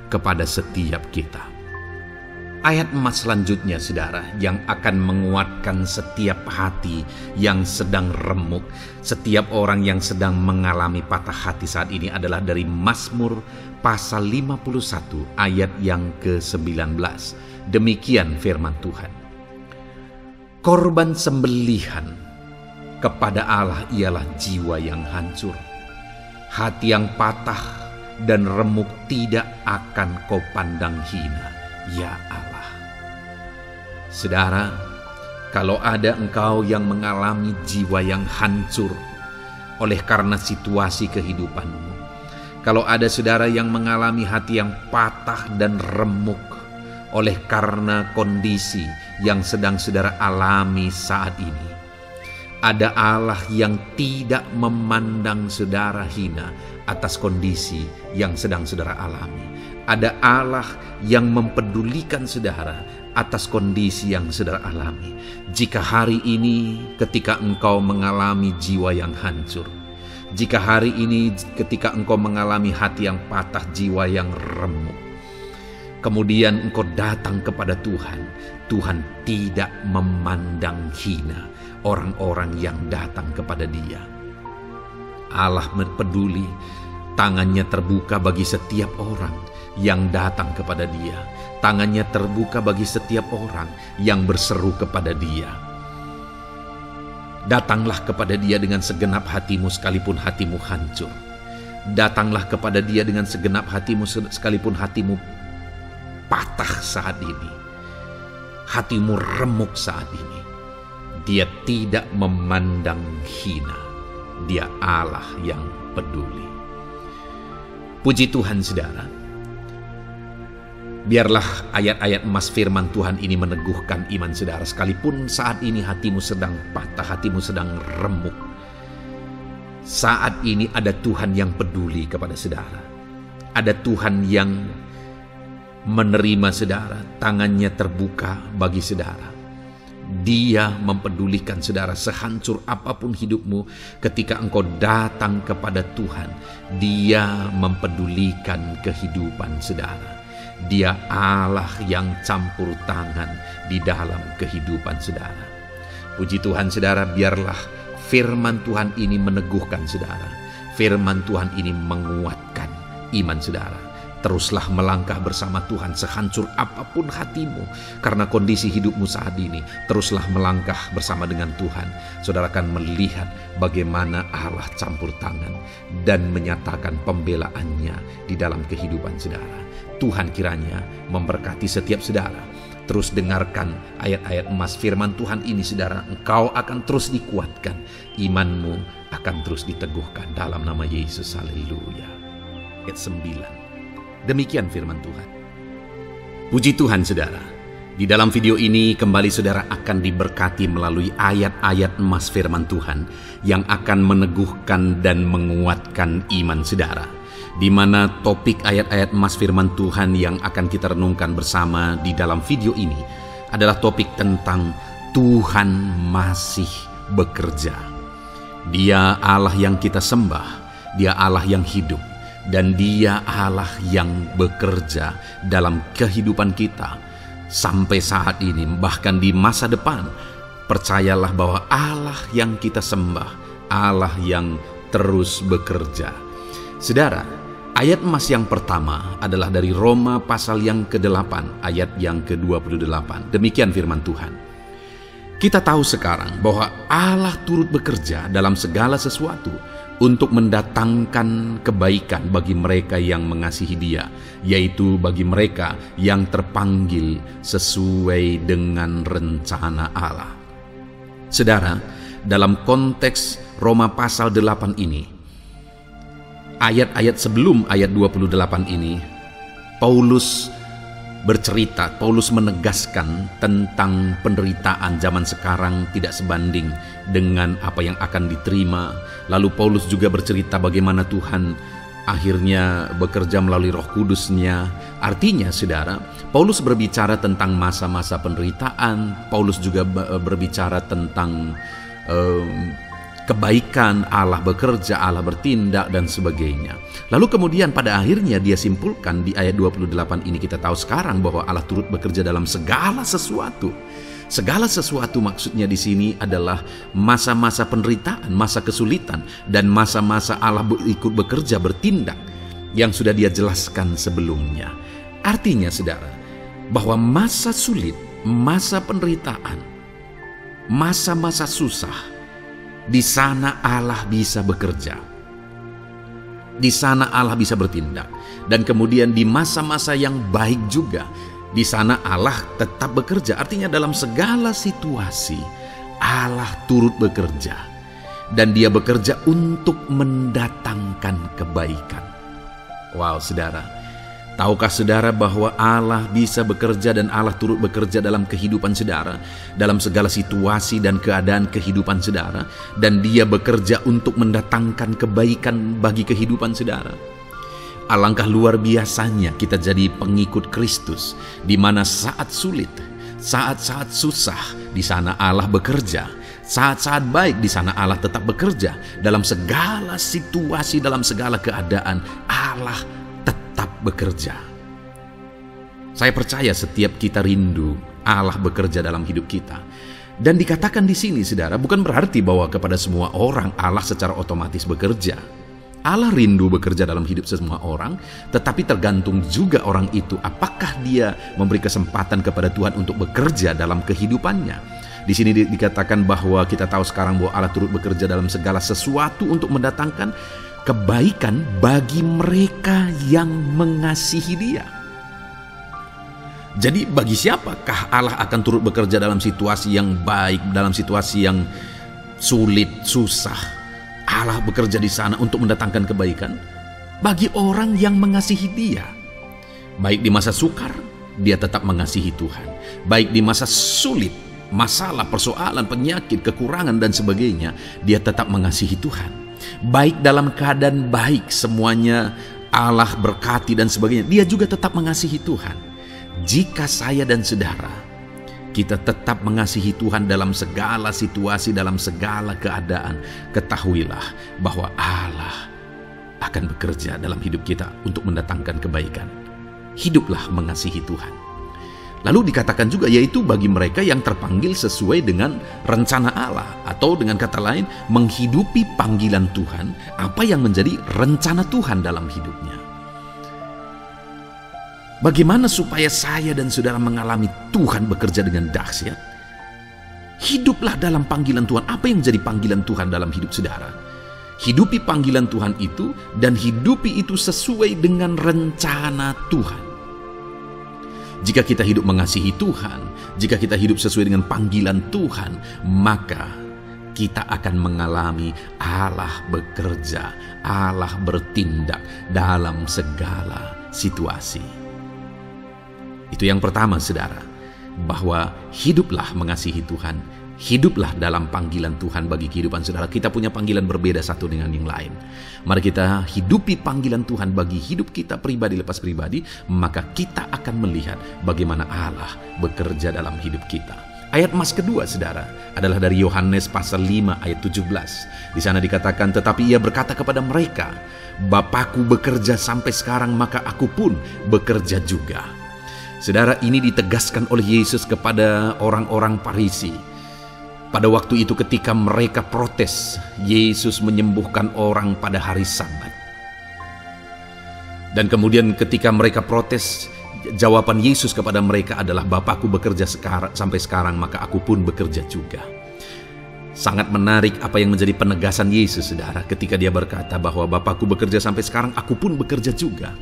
kepada setiap kita. Ayat emas selanjutnya saudara, yang akan menguatkan setiap hati yang sedang remuk, setiap orang yang sedang mengalami patah hati saat ini adalah dari Mazmur pasal 51 ayat yang ke-19. Demikian firman Tuhan. Korban sembelihan kepada Allah ialah jiwa yang hancur. Hati yang patah dan remuk tidak akan kau pandang hina, ya Allah. Saudara, kalau ada engkau yang mengalami jiwa yang hancur oleh karena situasi kehidupanmu, kalau ada saudara yang mengalami hati yang patah dan remuk oleh karena kondisi yang sedang saudara alami saat ini, ada Allah yang tidak memandang saudara hina atas kondisi yang sedang saudara alami. Ada Allah yang mempedulikan saudara atas kondisi yang saudara alami. Jika hari ini ketika engkau mengalami jiwa yang hancur, jika hari ini ketika engkau mengalami hati yang patah, jiwa yang remuk, kemudian engkau datang kepada Tuhan, Tuhan tidak memandang hina orang-orang yang datang kepada Dia. Allah peduli, tangannya terbuka bagi setiap orang yang datang kepada Dia. Tangannya terbuka bagi setiap orang yang berseru kepada Dia. Datanglah kepada Dia dengan segenap hatimu sekalipun hatimu hancur. Datanglah kepada Dia dengan segenap hatimu sekalipun hatimu patah saat ini. Hatimu remuk saat ini. Dia tidak memandang hina. Dia Allah yang peduli. Puji Tuhan saudara. Biarlah ayat-ayat emas firman Tuhan ini meneguhkan iman saudara. Sekalipun saat ini hatimu sedang patah, hatimu sedang remuk, saat ini ada Tuhan yang peduli kepada saudara. Ada Tuhan yang menerima saudara, tangannya terbuka bagi saudara. Dia mempedulikan saudara sehancur apapun hidupmu. Ketika engkau datang kepada Tuhan, Dia mempedulikan kehidupan saudara. Dia Allah yang campur tangan di dalam kehidupan saudara. Puji Tuhan saudara, biarlah firman Tuhan ini meneguhkan saudara. Firman Tuhan ini menguatkan iman saudara. Teruslah melangkah bersama Tuhan sehancur apapun hatimu karena kondisi hidupmu saat ini. Teruslah melangkah bersama dengan Tuhan. Saudara akan melihat bagaimana Allah campur tangan dan menyatakan pembelaannya di dalam kehidupan saudara. Tuhan kiranya memberkati setiap saudara. Terus dengarkan ayat-ayat emas firman Tuhan ini saudara. Engkau akan terus dikuatkan. Imanmu akan terus diteguhkan dalam nama Yesus. Haleluya. Ayat 9. Demikian firman Tuhan. Puji Tuhan saudara. Di dalam video ini kembali saudara akan diberkati melalui ayat-ayat emas firman Tuhan yang akan meneguhkan dan menguatkan iman saudara. Di mana topik ayat-ayat emas firman Tuhan yang akan kita renungkan bersama di dalam video ini adalah topik tentang Tuhan masih bekerja. Dia Allah yang kita sembah, Dia Allah yang hidup, dan Dia Allah yang bekerja dalam kehidupan kita sampai saat ini, bahkan di masa depan. Percayalah bahwa Allah yang kita sembah, Allah yang terus bekerja. Saudara, ayat emas yang pertama adalah dari Roma pasal yang ke-8, ayat yang ke-28. Demikian firman Tuhan. Kita tahu sekarang bahwa Allah turut bekerja dalam segala sesuatu untuk mendatangkan kebaikan bagi mereka yang mengasihi Dia, yaitu bagi mereka yang terpanggil sesuai dengan rencana Allah. Saudara, dalam konteks Roma pasal 8 ini, ayat-ayat sebelum ayat 28 ini, Paulus menegaskan tentang penderitaan zaman sekarang tidak sebanding dengan apa yang akan diterima. Lalu Paulus juga bercerita bagaimana Tuhan akhirnya bekerja melalui Roh Kudus-Nya. Artinya saudara, Paulus berbicara tentang masa-masa penderitaan. Paulus juga berbicara tentang kebaikan, Allah bekerja, Allah bertindak, dan sebagainya. Lalu kemudian pada akhirnya dia simpulkan di ayat 28 ini, kita tahu sekarang bahwa Allah turut bekerja dalam segala sesuatu. Segala sesuatu maksudnya di sini adalah masa-masa penderitaan, masa kesulitan, dan masa-masa Allah ikut bekerja, bertindak, yang sudah dia jelaskan sebelumnya. Artinya saudara, bahwa masa sulit, masa penderitaan, masa-masa susah, di sana Allah bisa bekerja. Di sana Allah bisa bertindak. Dan kemudian di masa-masa yang baik juga, di sana Allah tetap bekerja. Artinya dalam segala situasi Allah turut bekerja. Dan Dia bekerja untuk mendatangkan kebaikan. Wow saudara, tahukah saudara bahwa Allah bisa bekerja dan Allah turut bekerja dalam kehidupan saudara, dalam segala situasi dan keadaan kehidupan saudara, dan Dia bekerja untuk mendatangkan kebaikan bagi kehidupan saudara. Alangkah luar biasanya kita jadi pengikut Kristus, di mana saat sulit, saat-saat susah, di sana Allah bekerja. Saat-saat baik, di sana Allah tetap bekerja. Dalam segala situasi, dalam segala keadaan, Allah tetap bekerja. Saya percaya setiap kita rindu Allah bekerja dalam hidup kita. Dan dikatakan di sini saudara, bukan berarti bahwa kepada semua orang Allah secara otomatis bekerja. Allah rindu bekerja dalam hidup semua orang, tetapi tergantung juga orang itu apakah dia memberi kesempatan kepada Tuhan untuk bekerja dalam kehidupannya. Di sini dikatakan bahwa kita tahu sekarang bahwa Allah turut bekerja dalam segala sesuatu untuk mendatangkan kebaikan bagi mereka yang mengasihi Dia. Jadi bagi siapakah Allah akan turut bekerja dalam situasi yang baik, dalam situasi yang sulit, susah? Allah bekerja di sana untuk mendatangkan kebaikan bagi orang yang mengasihi Dia. Baik di masa sukar, dia tetap mengasihi Tuhan. Baik di masa sulit, masalah, persoalan, penyakit, kekurangan, dan sebagainya, dia tetap mengasihi Tuhan. Baik dalam keadaan baik, semuanya Allah berkati dan sebagainya, dia juga tetap mengasihi Tuhan. Jika saya dan saudara kita tetap mengasihi Tuhan dalam segala situasi, dalam segala keadaan, ketahuilah bahwa Allah akan bekerja dalam hidup kita untuk mendatangkan kebaikan. hiduplah mengasihi Tuhan. Lalu dikatakan juga, yaitu bagi mereka yang terpanggil sesuai dengan rencana Allah, atau dengan kata lain, menghidupi panggilan Tuhan, apa yang menjadi rencana Tuhan dalam hidupnya. Bagaimana supaya saya dan saudara mengalami Tuhan bekerja dengan dahsyat? Hiduplah dalam panggilan Tuhan. Apa yang menjadi panggilan Tuhan dalam hidup saudara? Hidupi panggilan Tuhan itu, dan hidupi itu sesuai dengan rencana Tuhan. Jika kita hidup mengasihi Tuhan, jika kita hidup sesuai dengan panggilan Tuhan, maka kita akan mengalami Allah bekerja, Allah bertindak dalam segala situasi. Itu yang pertama, saudara, bahwa hiduplah mengasihi Tuhan, hiduplah dalam panggilan Tuhan bagi kehidupan saudara. Kita punya panggilan berbeda satu dengan yang lain. Mari kita hidupi panggilan Tuhan bagi hidup kita pribadi lepas pribadi, maka kita akan melihat bagaimana Allah bekerja dalam hidup kita. Ayat emas kedua, saudara, adalah dari Yohanes pasal 5 ayat 17. Di sana dikatakan, tetapi ia berkata kepada mereka, Bapakku bekerja sampai sekarang, maka aku pun bekerja juga. Saudara, ini ditegaskan oleh Yesus kepada orang-orang Farisi. Pada waktu itu ketika mereka protes, Yesus menyembuhkan orang pada hari Sabat. Dan kemudian ketika mereka protes, jawaban Yesus kepada mereka adalah, Bapakku bekerja sampai sekarang, maka aku pun bekerja juga. Sangat menarik apa yang menjadi penegasan Yesus, saudara, ketika dia berkata bahwa Bapakku bekerja sampai sekarang, aku pun bekerja juga.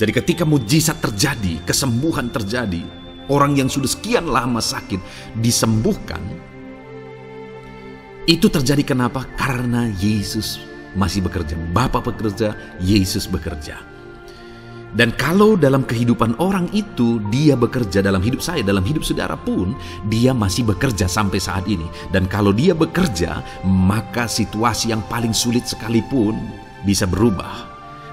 Jadi ketika mujizat terjadi, kesembuhan terjadi, orang yang sudah sekian lama sakit disembuhkan. Itu terjadi kenapa? Karena Yesus masih bekerja. Bapa bekerja, Yesus bekerja. Dan kalau dalam kehidupan orang itu dia bekerja, dalam hidup saya, dalam hidup saudara pun, dia masih bekerja sampai saat ini. Dan kalau dia bekerja, maka situasi yang paling sulit sekalipun bisa berubah.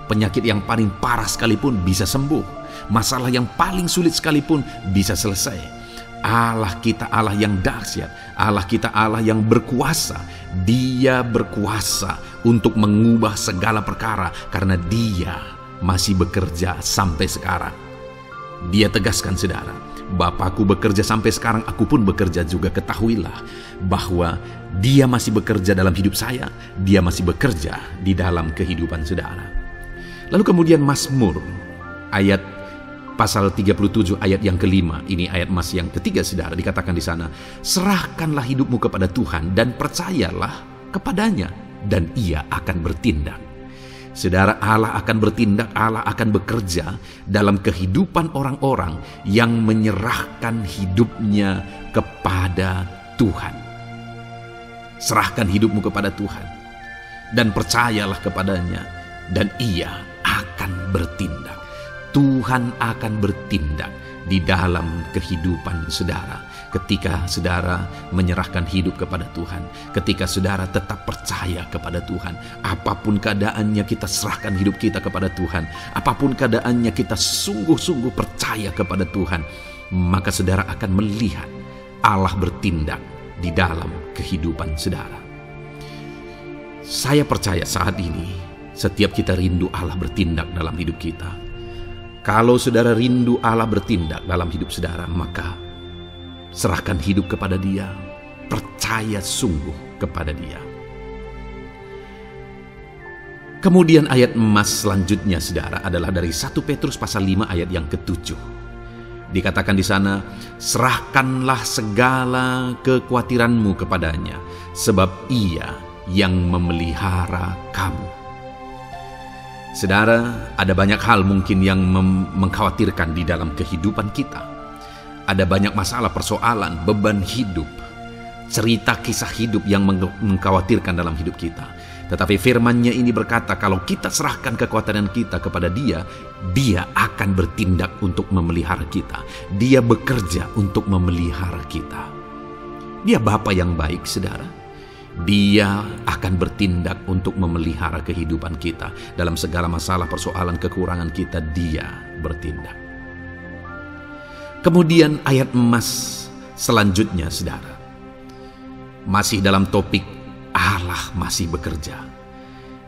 Penyakit yang paling parah sekalipun bisa sembuh. Masalah yang paling sulit sekalipun bisa selesai. Allah kita Allah yang dahsyat, Allah kita Allah yang berkuasa. Dia berkuasa untuk mengubah segala perkara karena dia masih bekerja sampai sekarang. Dia tegaskan, saudara, Bapakku bekerja sampai sekarang, aku pun bekerja juga. Ketahuilah bahwa dia masih bekerja dalam hidup saya, dia masih bekerja di dalam kehidupan saudara. Lalu kemudian Mazmur ayat pasal 37 ayat yang kelima, ini ayat emas yang ketiga, saudara, dikatakan di sana, serahkanlah hidupmu kepada Tuhan dan percayalah kepadanya, dan ia akan bertindak. Saudara, Allah akan bertindak, Allah akan bekerja dalam kehidupan orang-orang yang menyerahkan hidupnya kepada Tuhan. Serahkan hidupmu kepada Tuhan dan percayalah kepadanya, dan ia akan bertindak. Tuhan akan bertindak di dalam kehidupan saudara. Ketika saudara menyerahkan hidup kepada Tuhan, ketika saudara tetap percaya kepada Tuhan, apapun keadaannya kita serahkan hidup kita kepada Tuhan, apapun keadaannya kita sungguh-sungguh percaya kepada Tuhan, maka saudara akan melihat Allah bertindak di dalam kehidupan saudara. Saya percaya saat ini setiap kita rindu Allah bertindak dalam hidup kita. Kalau saudara rindu Allah bertindak dalam hidup saudara, maka serahkan hidup kepada Dia, percaya sungguh kepada Dia. Kemudian ayat emas selanjutnya, saudara, adalah dari 1 Petrus pasal 5 ayat yang ke-7. Dikatakan di sana, serahkanlah segala kekhawatiranmu kepadanya, sebab Ia yang memelihara kamu. Saudara, ada banyak hal mungkin yang mengkhawatirkan di dalam kehidupan kita. Ada banyak masalah, persoalan, beban hidup, cerita kisah hidup yang mengkhawatirkan dalam hidup kita. Tetapi firman-Nya ini berkata, kalau kita serahkan kekhawatiran kita kepada Dia, Dia akan bertindak untuk memelihara kita. Dia bekerja untuk memelihara kita. Dia Bapa yang baik, saudara. Dia akan bertindak untuk memelihara kehidupan kita. Dalam segala masalah, persoalan, kekurangan kita, Dia bertindak. Kemudian ayat emas selanjutnya, saudara, masih dalam topik Allah masih bekerja.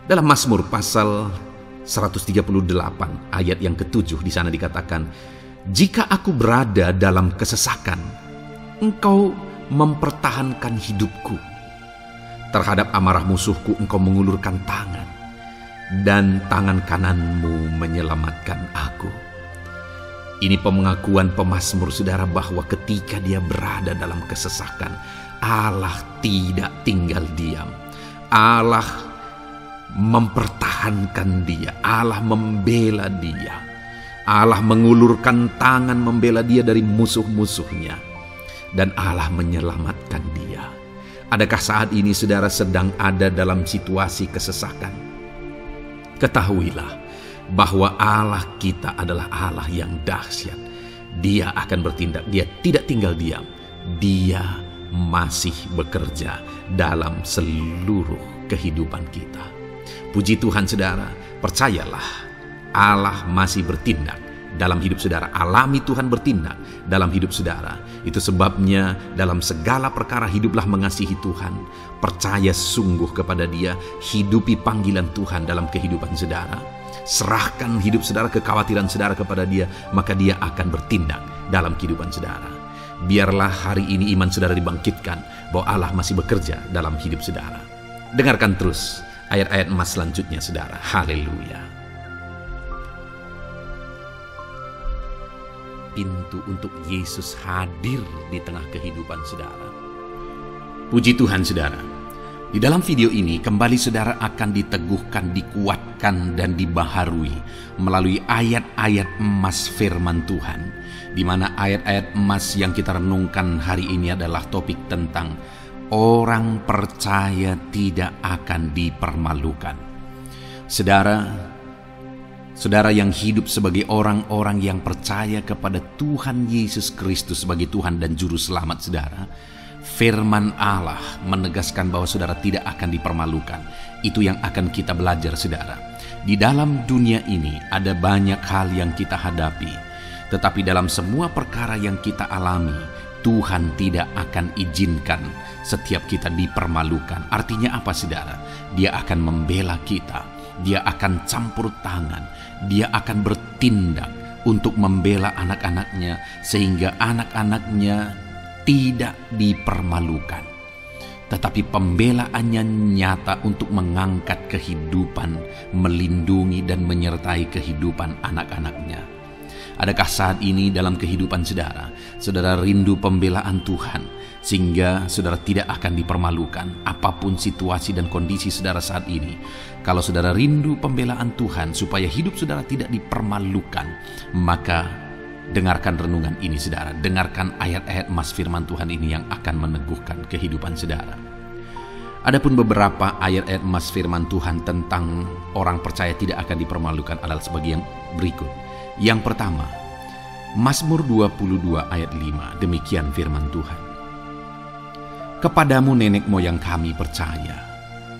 Dalam Mazmur pasal 138 ayat yang ke-7 di sana dikatakan, "Jika aku berada dalam kesesakan, engkau mempertahankan hidupku. Terhadap amarah musuhku engkau mengulurkan tangan, dan tangan kananmu menyelamatkan aku." Ini pengakuan pemazmur, saudara, bahwa ketika dia berada dalam kesesakan, Allah tidak tinggal diam. Allah mempertahankan dia, Allah membela dia, Allah mengulurkan tangan membela dia dari musuh-musuhnya, dan Allah menyelamatkan dia. Adakah saat ini saudara sedang ada dalam situasi kesesakan? Ketahuilah bahwa Allah kita adalah Allah yang dahsyat. Dia akan bertindak, dia tidak tinggal diam. Dia masih bekerja dalam seluruh kehidupan kita. Puji Tuhan saudara, percayalah Allah masih bertindak dalam hidup saudara. Alami Tuhan bertindak dalam hidup saudara. Itu sebabnya dalam segala perkara hiduplah mengasihi Tuhan. Percaya sungguh kepada Dia, hidupi panggilan Tuhan dalam kehidupan saudara. Serahkan hidup saudara, kekhawatiran saudara kepada Dia, maka Dia akan bertindak dalam kehidupan saudara. Biarlah hari ini iman saudara dibangkitkan bahwa Allah masih bekerja dalam hidup saudara. Dengarkan terus ayat-ayat emas selanjutnya saudara. Haleluya. Pintu untuk Yesus hadir di tengah kehidupan saudara. Puji Tuhan saudara. Di dalam video ini kembali saudara akan diteguhkan, dikuatkan, dan dibaharui melalui ayat-ayat emas firman Tuhan, di mana ayat-ayat emas yang kita renungkan hari ini adalah topik tentang orang percaya tidak akan dipermalukan. Saudara yang hidup sebagai orang-orang yang percaya kepada Tuhan Yesus Kristus sebagai Tuhan dan Juru Selamat saudara, firman Allah menegaskan bahwa saudara tidak akan dipermalukan. Itu yang akan kita belajar saudara. Di dalam dunia ini ada banyak hal yang kita hadapi, tetapi dalam semua perkara yang kita alami, Tuhan tidak akan izinkan setiap kita dipermalukan. Artinya apa saudara? Dia akan membela kita, Dia akan campur tangan, Dia akan bertindak untuk membela anak-anaknya sehingga anak-anaknya tidak dipermalukan. Tetapi pembelaannya nyata untuk mengangkat kehidupan, melindungi dan menyertai kehidupan anak-anaknya. Adakah saat ini dalam kehidupan saudara rindu pembelaan Tuhan sehingga saudara tidak akan dipermalukan apapun situasi dan kondisi saudara saat ini? Kalau saudara rindu pembelaan Tuhan supaya hidup saudara tidak dipermalukan, maka dengarkan renungan ini saudara, dengarkan ayat-ayat emas firman Tuhan ini yang akan meneguhkan kehidupan saudara. Adapun beberapa ayat-ayat emas firman Tuhan tentang orang percaya tidak akan dipermalukan adalah sebagai yang berikut. Yang pertama, Mazmur 22 ayat 5, demikian firman Tuhan. "Kepadamu nenek moyang kami percaya,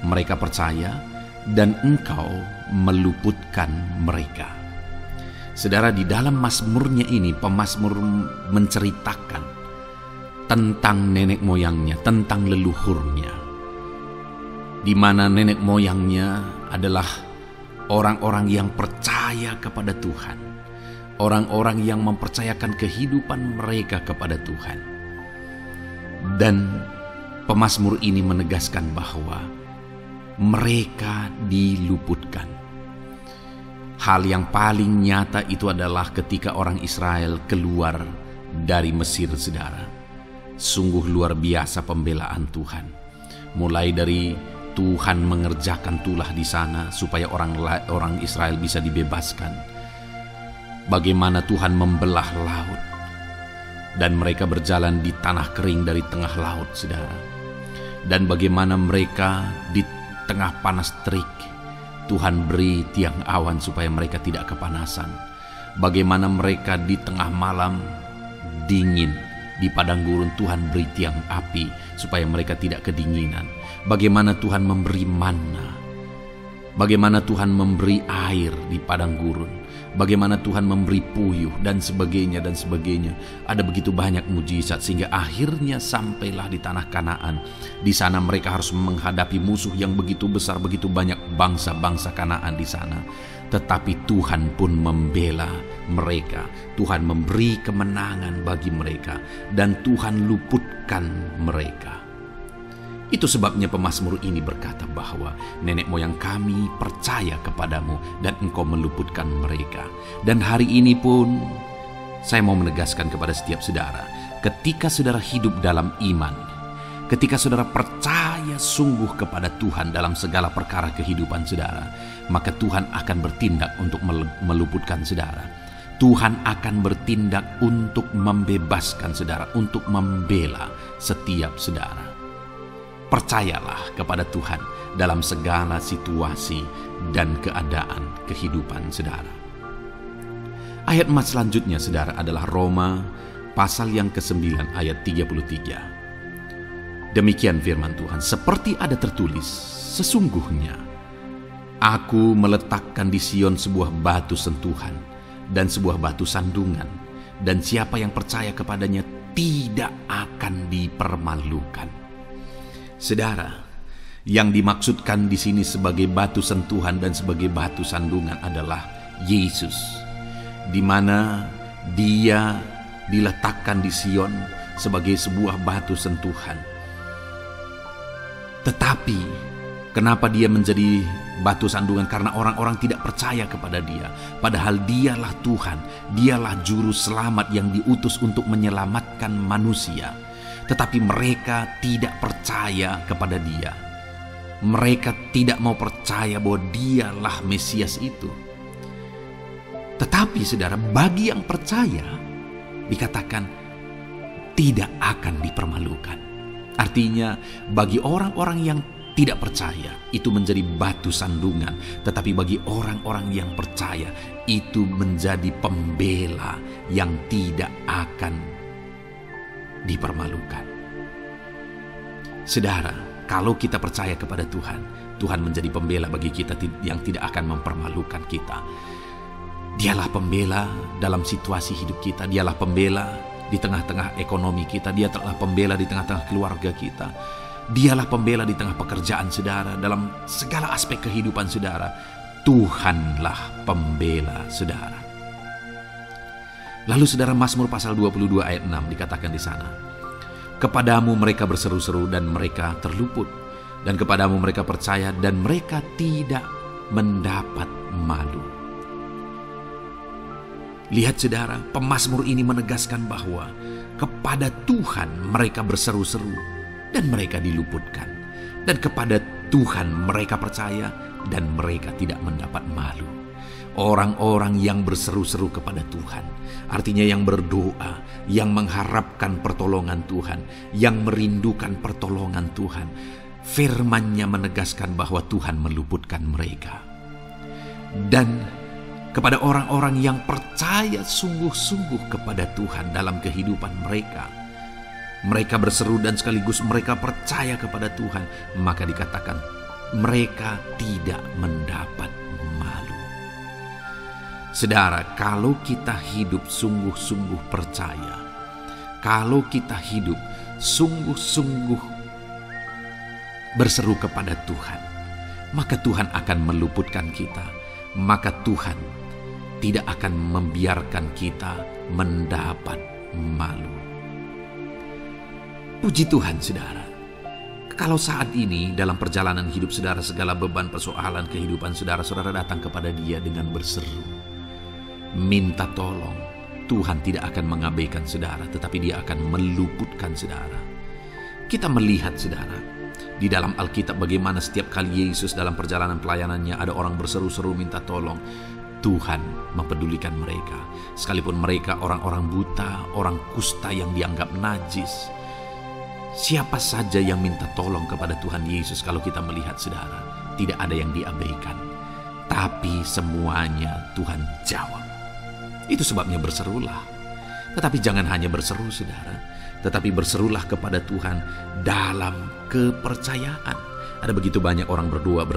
mereka percaya dan Engkau meluputkan mereka." Saudara, di dalam mazmurnya ini pemazmur menceritakan tentang nenek moyangnya, tentang leluhurnya, di mana nenek moyangnya adalah orang-orang yang percaya kepada Tuhan, orang-orang yang mempercayakan kehidupan mereka kepada Tuhan. Dan pemazmur ini menegaskan bahwa mereka diluputkan. Hal yang paling nyata itu adalah ketika orang Israel keluar dari Mesir saudara. Sungguh luar biasa pembelaan Tuhan. Mulai dari Tuhan mengerjakan tulah di sana supaya orang Israel bisa dibebaskan. Bagaimana Tuhan membelah laut dan mereka berjalan di tanah kering dari tengah laut saudara. Dan bagaimana mereka di tengah panas terik Tuhan beri tiang awan supaya mereka tidak kepanasan. Bagaimana mereka di tengah malam dingin di padang gurun, Tuhan beri tiang api supaya mereka tidak kedinginan. Bagaimana Tuhan memberi manna, bagaimana Tuhan memberi air di padang gurun, bagaimana Tuhan memberi puyuh dan sebagainya dan sebagainya. Ada begitu banyak mujizat sehingga akhirnya sampailah di tanah Kanaan. Di sana mereka harus menghadapi musuh yang begitu besar, begitu banyak bangsa-bangsa Kanaan di sana. tetapi Tuhan pun membela mereka. Tuhan memberi kemenangan bagi mereka, dan Tuhan luputkan mereka. Itu sebabnya pemazmur ini berkata bahwa nenek moyang kami percaya kepadamu dan engkau meluputkan mereka. Dan hari ini pun saya mau menegaskan kepada setiap saudara, ketika saudara hidup dalam iman, ketika saudara percaya sungguh kepada Tuhan dalam segala perkara kehidupan saudara, maka Tuhan akan bertindak untuk meluputkan saudara. Tuhan akan bertindak untuk membebaskan saudara, untuk membela setiap saudara. Percayalah kepada Tuhan dalam segala situasi dan keadaan kehidupan saudara. Ayat emas selanjutnya saudara adalah Roma pasal yang ke-9 ayat 33. Demikian firman Tuhan, seperti ada tertulis, sesungguhnya aku meletakkan di Sion sebuah batu sentuhan dan sebuah batu sandungan, dan siapa yang percaya kepadanya tidak akan dipermalukan. Saudara, yang dimaksudkan di sini sebagai batu sentuhan dan sebagai batu sandungan adalah Yesus, di mana Dia diletakkan di Sion sebagai sebuah batu sentuhan. Tetapi kenapa Dia menjadi batu sandungan? Karena orang-orang tidak percaya kepada Dia, padahal Dialah Tuhan, Dialah juru selamat yang diutus untuk menyelamatkan manusia. Tetapi mereka tidak percaya kepada Dia. Mereka tidak mau percaya bahwa Dialah Mesias itu. Tetapi saudara, bagi yang percaya dikatakan tidak akan dipermalukan. Artinya bagi orang-orang yang tidak percaya itu menjadi batu sandungan, tetapi bagi orang-orang yang percaya itu menjadi pembela yang tidak akan dipermalukan. Saudara, kalau kita percaya kepada Tuhan, Tuhan menjadi pembela bagi kita yang tidak akan mempermalukan kita. Dialah pembela dalam situasi hidup kita, Dialah pembela di tengah-tengah ekonomi kita, Dialah pembela di tengah-tengah keluarga kita, Dialah pembela di tengah pekerjaan saudara, dalam segala aspek kehidupan saudara. Tuhanlah pembela saudara. Lalu saudara, Mazmur pasal 22 ayat 6 dikatakan di sana, kepadamu mereka berseru-seru dan mereka terluput, dan kepadamu mereka percaya dan mereka tidak mendapat malu. Lihat saudara, pemazmur ini menegaskan bahwa kepada Tuhan mereka berseru-seru dan mereka diluputkan, dan kepada Tuhan mereka percaya dan mereka tidak mendapat malu. Orang-orang yang berseru-seru kepada Tuhan, artinya yang berdoa, yang mengharapkan pertolongan Tuhan, yang merindukan pertolongan Tuhan, firman-Nya menegaskan bahwa Tuhan meluputkan mereka. Dan kepada orang-orang yang percaya sungguh-sungguh kepada Tuhan dalam kehidupan mereka, mereka berseru dan sekaligus mereka percaya kepada Tuhan, maka dikatakan mereka tidak mendapat malu. Saudara, kalau kita hidup sungguh-sungguh percaya, kalau kita hidup sungguh-sungguh berseru kepada Tuhan, maka Tuhan akan meluputkan kita, maka Tuhan tidak akan membiarkan kita mendapat malu. Puji Tuhan saudara, kalau saat ini dalam perjalanan hidup saudara, segala beban persoalan kehidupan saudara, saudara datang kepada Dia dengan berseru, minta tolong, Tuhan tidak akan mengabaikan saudara, tetapi Dia akan meluputkan saudara. Kita melihat saudara, di dalam Alkitab bagaimana setiap kali Yesus dalam perjalanan pelayanannya ada orang berseru-seru minta tolong, Tuhan mempedulikan mereka. Sekalipun mereka orang-orang buta, orang kusta yang dianggap najis, siapa saja yang minta tolong kepada Tuhan Yesus, kalau kita melihat saudara, tidak ada yang diabaikan, tapi semuanya Tuhan jawab. Itu sebabnya berserulah. Tetapi jangan hanya berseru saudara, tetapi berserulah kepada Tuhan dalam kepercayaan. Ada begitu banyak orang berdoa,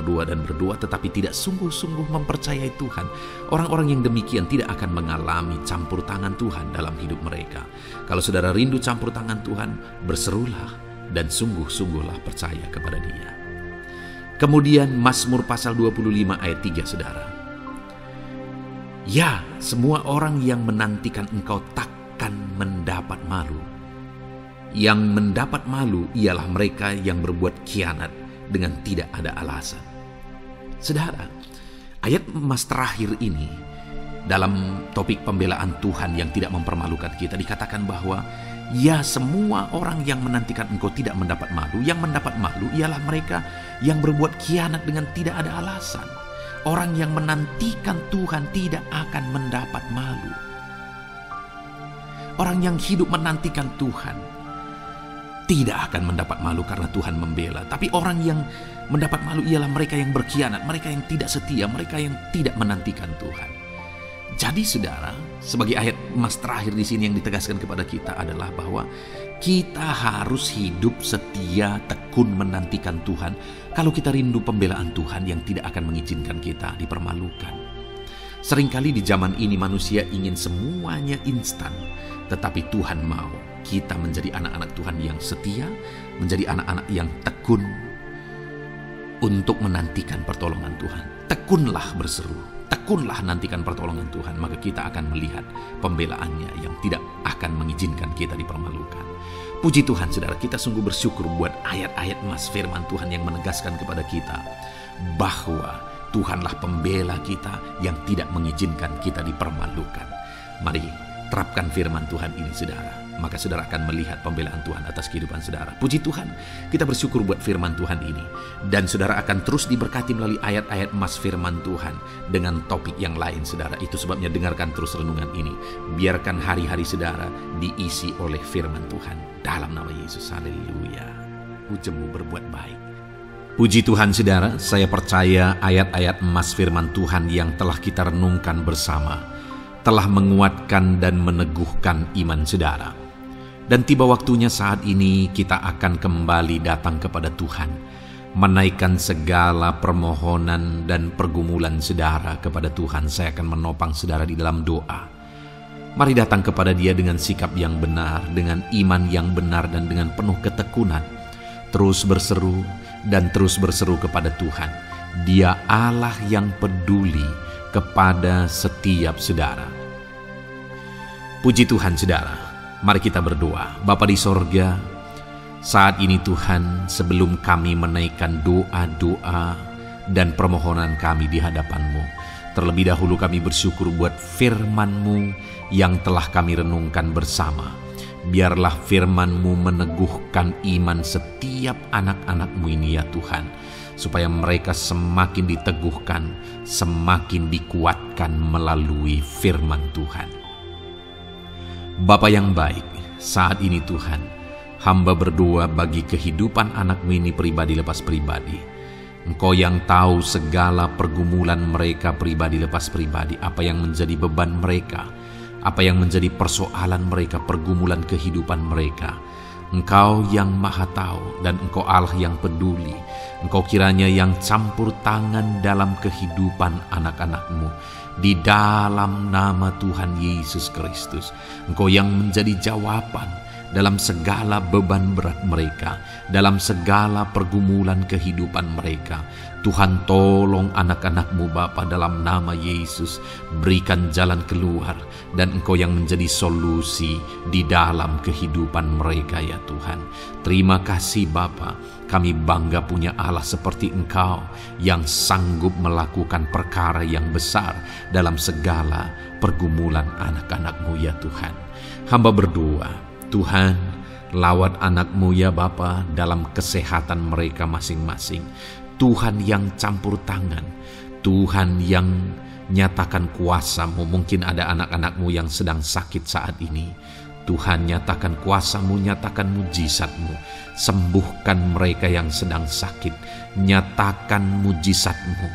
tetapi tidak sungguh-sungguh mempercayai Tuhan. Orang-orang yang demikian tidak akan mengalami campur tangan Tuhan dalam hidup mereka. Kalau saudara rindu campur tangan Tuhan, berserulah dan sungguh-sungguhlah percaya kepada Dia. Kemudian Mazmur pasal 25 ayat 3 saudara. Ya, semua orang yang menantikan engkau takkan mendapat malu. Yang mendapat malu ialah mereka yang berbuat khianat dengan tidak ada alasan. Saudara, ayat emas terakhir ini dalam topik pembelaan Tuhan yang tidak mempermalukan kita dikatakan bahwa ya, semua orang yang menantikan engkau tidak mendapat malu. Yang mendapat malu ialah mereka yang berbuat khianat dengan tidak ada alasan. Orang yang menantikan Tuhan tidak akan mendapat malu. Orang yang hidup menantikan Tuhan tidak akan mendapat malu karena Tuhan membela. Tapi orang yang mendapat malu ialah mereka yang berkhianat, mereka yang tidak setia, mereka yang tidak menantikan Tuhan. Jadi saudara, sebagai ayat emas terakhir di sini yang ditegaskan kepada kita adalah bahwa kita harus hidup setia, tekun menantikan Tuhan. Kalau kita rindu pembelaan Tuhan yang tidak akan mengizinkan kita dipermalukan. Seringkali di zaman ini manusia ingin semuanya instan, tetapi Tuhan mau kita menjadi anak-anak Tuhan yang setia, menjadi anak-anak yang tekun untuk menantikan pertolongan Tuhan. Tekunlah berseru, tekunlah nantikan pertolongan Tuhan, maka kita akan melihat pembelaannya yang tidak akan mengizinkan kita dipermalukan. Puji Tuhan saudara, kita sungguh bersyukur buat ayat-ayat emas firman Tuhan yang menegaskan kepada kita bahwa Tuhanlah pembela kita yang tidak mengizinkan kita dipermalukan. Mari terapkan firman Tuhan ini saudara, maka saudara akan melihat pembelaan Tuhan atas kehidupan saudara. Puji Tuhan, kita bersyukur buat firman Tuhan ini. Dan saudara akan terus diberkati melalui ayat-ayat emas firman Tuhan dengan topik yang lain saudara. Itu sebabnya dengarkan terus renungan ini. Biarkan hari-hari saudara diisi oleh firman Tuhan. Dalam nama Yesus, haleluya. Ujungmu berbuat baik. Puji Tuhan saudara, saya percaya ayat-ayat emas firman Tuhan yang telah kita renungkan bersama telah menguatkan dan meneguhkan iman saudara. Dan tiba waktunya saat ini kita akan kembali datang kepada Tuhan, menaikkan segala permohonan dan pergumulan saudara kepada Tuhan. Saya akan menopang saudara di dalam doa. Mari datang kepada Dia dengan sikap yang benar, dengan iman yang benar dan dengan penuh ketekunan. Terus berseru dan terus berseru kepada Tuhan. Dia Allah yang peduli kepada setiap saudara. Puji Tuhan saudara, mari kita berdoa. Bapa di sorga, saat ini Tuhan, sebelum kami menaikkan doa-doa dan permohonan kami di hadapan-Mu, terlebih dahulu kami bersyukur buat firman-Mu yang telah kami renungkan bersama. Biarlah firman-Mu meneguhkan iman setiap anak-anak-Mu ini ya Tuhan, supaya mereka semakin diteguhkan, semakin dikuatkan melalui firman Tuhan. Bapa yang baik, saat ini Tuhan, hamba berdoa bagi kehidupan anak-Mu ini pribadi lepas pribadi. Engkau yang tahu segala pergumulan mereka pribadi lepas pribadi, apa yang menjadi beban mereka, apa yang menjadi persoalan mereka, pergumulan kehidupan mereka. Engkau yang maha tahu dan Engkau Allah yang peduli. Engkau kiranya yang campur tangan dalam kehidupan anak-anak-Mu. Di dalam nama Tuhan Yesus Kristus, Engkau yang menjadi jawaban dalam segala beban berat mereka, dalam segala pergumulan kehidupan mereka. Tuhan tolong anak-anak-Mu Bapa dalam nama Yesus, berikan jalan keluar dan Engkau yang menjadi solusi di dalam kehidupan mereka ya Tuhan. Terima kasih Bapa, kami bangga punya Allah seperti Engkau yang sanggup melakukan perkara yang besar dalam segala pergumulan anak-anak-Mu ya Tuhan. Hamba berdoa, Tuhan, lawat anak-Mu ya Bapa dalam kesehatan mereka masing-masing. Tuhan yang campur tangan, Tuhan yang nyatakan kuasa-Mu. Mungkin ada anak-anak-Mu yang sedang sakit saat ini. Tuhan, nyatakan kuasa-Mu, nyatakan mujizat-Mu. Sembuhkan mereka yang sedang sakit. Nyatakan mujizat-Mu.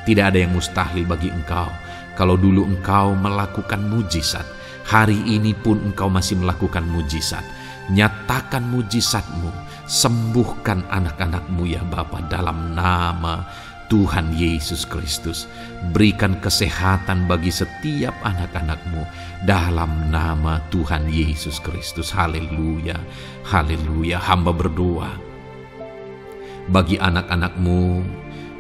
Tidak ada yang mustahil bagi Engkau. Kalau dulu Engkau melakukan mujizat, hari ini pun Engkau masih melakukan mujizat. Nyatakan mujizat-Mu, sembuhkan anak-anak-Mu ya Bapa dalam nama Tuhan Yesus Kristus. Berikan kesehatan bagi setiap anak-anak-Mu dalam nama Tuhan Yesus Kristus. Haleluya, haleluya. Hamba berdoa bagi anak-anak-Mu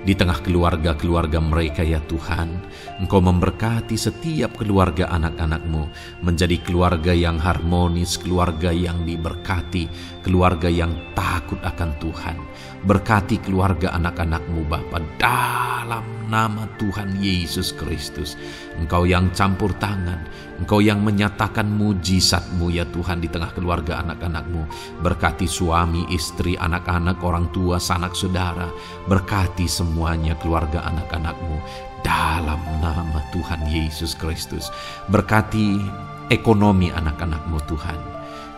di tengah keluarga-keluarga mereka ya Tuhan. Engkau memberkati setiap keluarga anak-anak-Mu menjadi keluarga yang harmonis, keluarga yang diberkati, keluarga yang takut akan Tuhan. Berkati keluarga anak-anak-Mu Bapa, dalam nama Tuhan Yesus Kristus. Engkau yang campur tangan, Engkau yang menyatakan mujizat-Mu ya Tuhan di tengah keluarga anak-anak-Mu. Berkati suami, istri, anak-anak, orang tua, sanak saudara. Berkati semuanya keluarga anak-anak-Mu dalam nama Tuhan Yesus Kristus. Berkati ekonomi anak-anak-Mu Tuhan.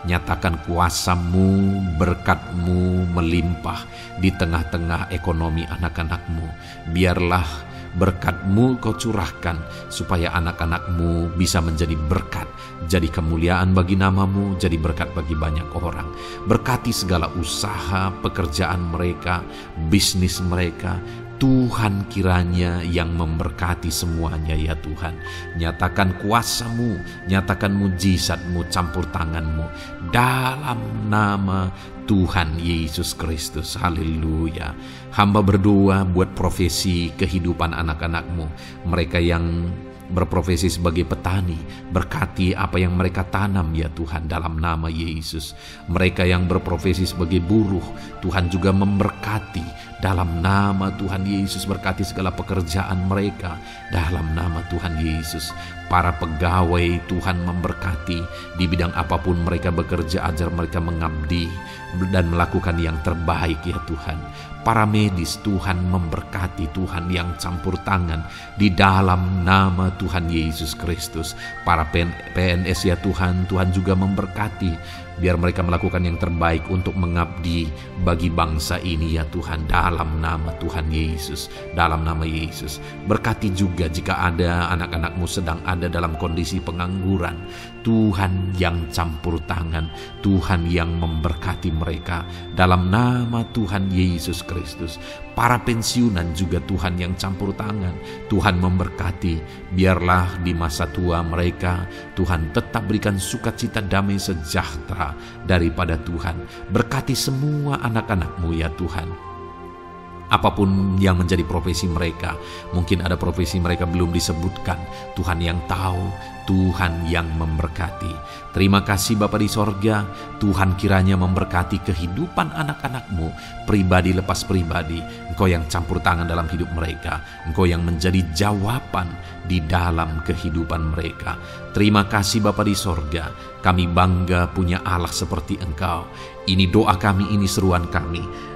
Nyatakan kuasa-Mu, berkat-Mu melimpah di tengah-tengah ekonomi anak-anak-Mu. Biarlah berkat-Mu Kau curahkan supaya anak-anak-Mu bisa menjadi berkat, jadi kemuliaan bagi nama-Mu, jadi berkat bagi banyak orang. Berkati segala usaha, pekerjaan mereka, bisnis mereka. Tuhan kiranya yang memberkati semuanya ya Tuhan. Nyatakan kuasa-Mu, nyatakan mujizat-Mu, campur tangan-Mu dalam nama Tuhan Yesus Kristus. Haleluya. Hamba berdoa buat profesi kehidupan anak-anak-Mu, mereka yang berprofesi sebagai petani, berkati apa yang mereka tanam ya Tuhan dalam nama Yesus. Mereka yang berprofesi sebagai buruh, Tuhan juga memberkati dalam nama Tuhan Yesus. Berkati segala pekerjaan mereka dalam nama Tuhan Yesus. Para pegawai Tuhan memberkati di bidang apapun mereka bekerja, ajar mereka mengabdi dan melakukan yang terbaik ya Tuhan. Para medis Tuhan memberkati, Tuhan yang campur tangan di dalam nama Tuhan Yesus Kristus. Para PNS ya Tuhan, Tuhan juga memberkati biar mereka melakukan yang terbaik untuk mengabdi bagi bangsa ini ya Tuhan dalam nama Tuhan Yesus. Dalam nama Yesus. Berkati juga jika ada anak-anak-Mu sedang ada dalam kondisi pengangguran, Tuhan yang campur tangan, Tuhan yang memberkati mereka dalam nama Tuhan Yesus Kristus. Para pensiunan juga Tuhan yang campur tangan, Tuhan memberkati. Biarlah di masa tua mereka Tuhan tetap berikan sukacita, damai, sejahtera daripada Tuhan. Berkati semua anak-anak-Mu ya Tuhan. Apapun yang menjadi profesi mereka, mungkin ada profesi mereka belum disebutkan, Tuhan yang tahu, Tuhan yang memberkati. Terima kasih Bapa di sorga, Tuhan kiranya memberkati kehidupan anak-anak-Mu, pribadi lepas pribadi. Engkau yang campur tangan dalam hidup mereka, Engkau yang menjadi jawaban di dalam kehidupan mereka. Terima kasih Bapa di sorga, kami bangga punya Allah seperti Engkau. Ini doa kami, ini seruan kami.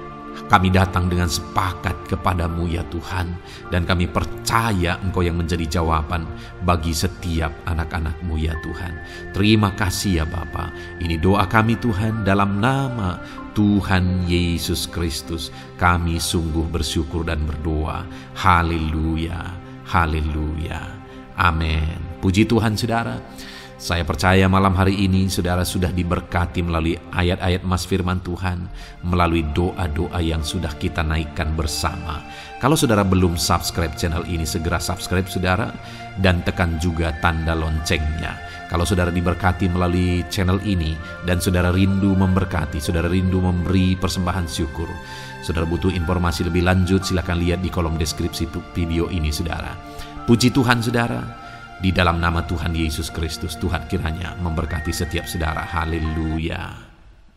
Kami datang dengan sepakat kepadamu ya Tuhan, dan kami percaya Engkau yang menjadi jawaban bagi setiap anak-anak-Mu ya Tuhan. Terima kasih ya Bapa. Ini doa kami Tuhan dalam nama Tuhan Yesus Kristus. Kami sungguh bersyukur dan berdoa. Haleluya, haleluya, amin. Puji Tuhan saudara. Saya percaya malam hari ini saudara sudah diberkati melalui ayat-ayat Mas Firman Tuhan, melalui doa-doa yang sudah kita naikkan bersama. Kalau saudara belum subscribe channel ini, segera subscribe saudara, dan tekan juga tanda loncengnya. Kalau saudara diberkati melalui channel ini dan saudara rindu memberkati, saudara rindu memberi persembahan syukur, saudara butuh informasi lebih lanjut, silakan lihat di kolom deskripsi video ini saudara. Puji Tuhan saudara. Di dalam nama Tuhan Yesus Kristus, Tuhan kiranya memberkati setiap saudara. Haleluya.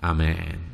Amin.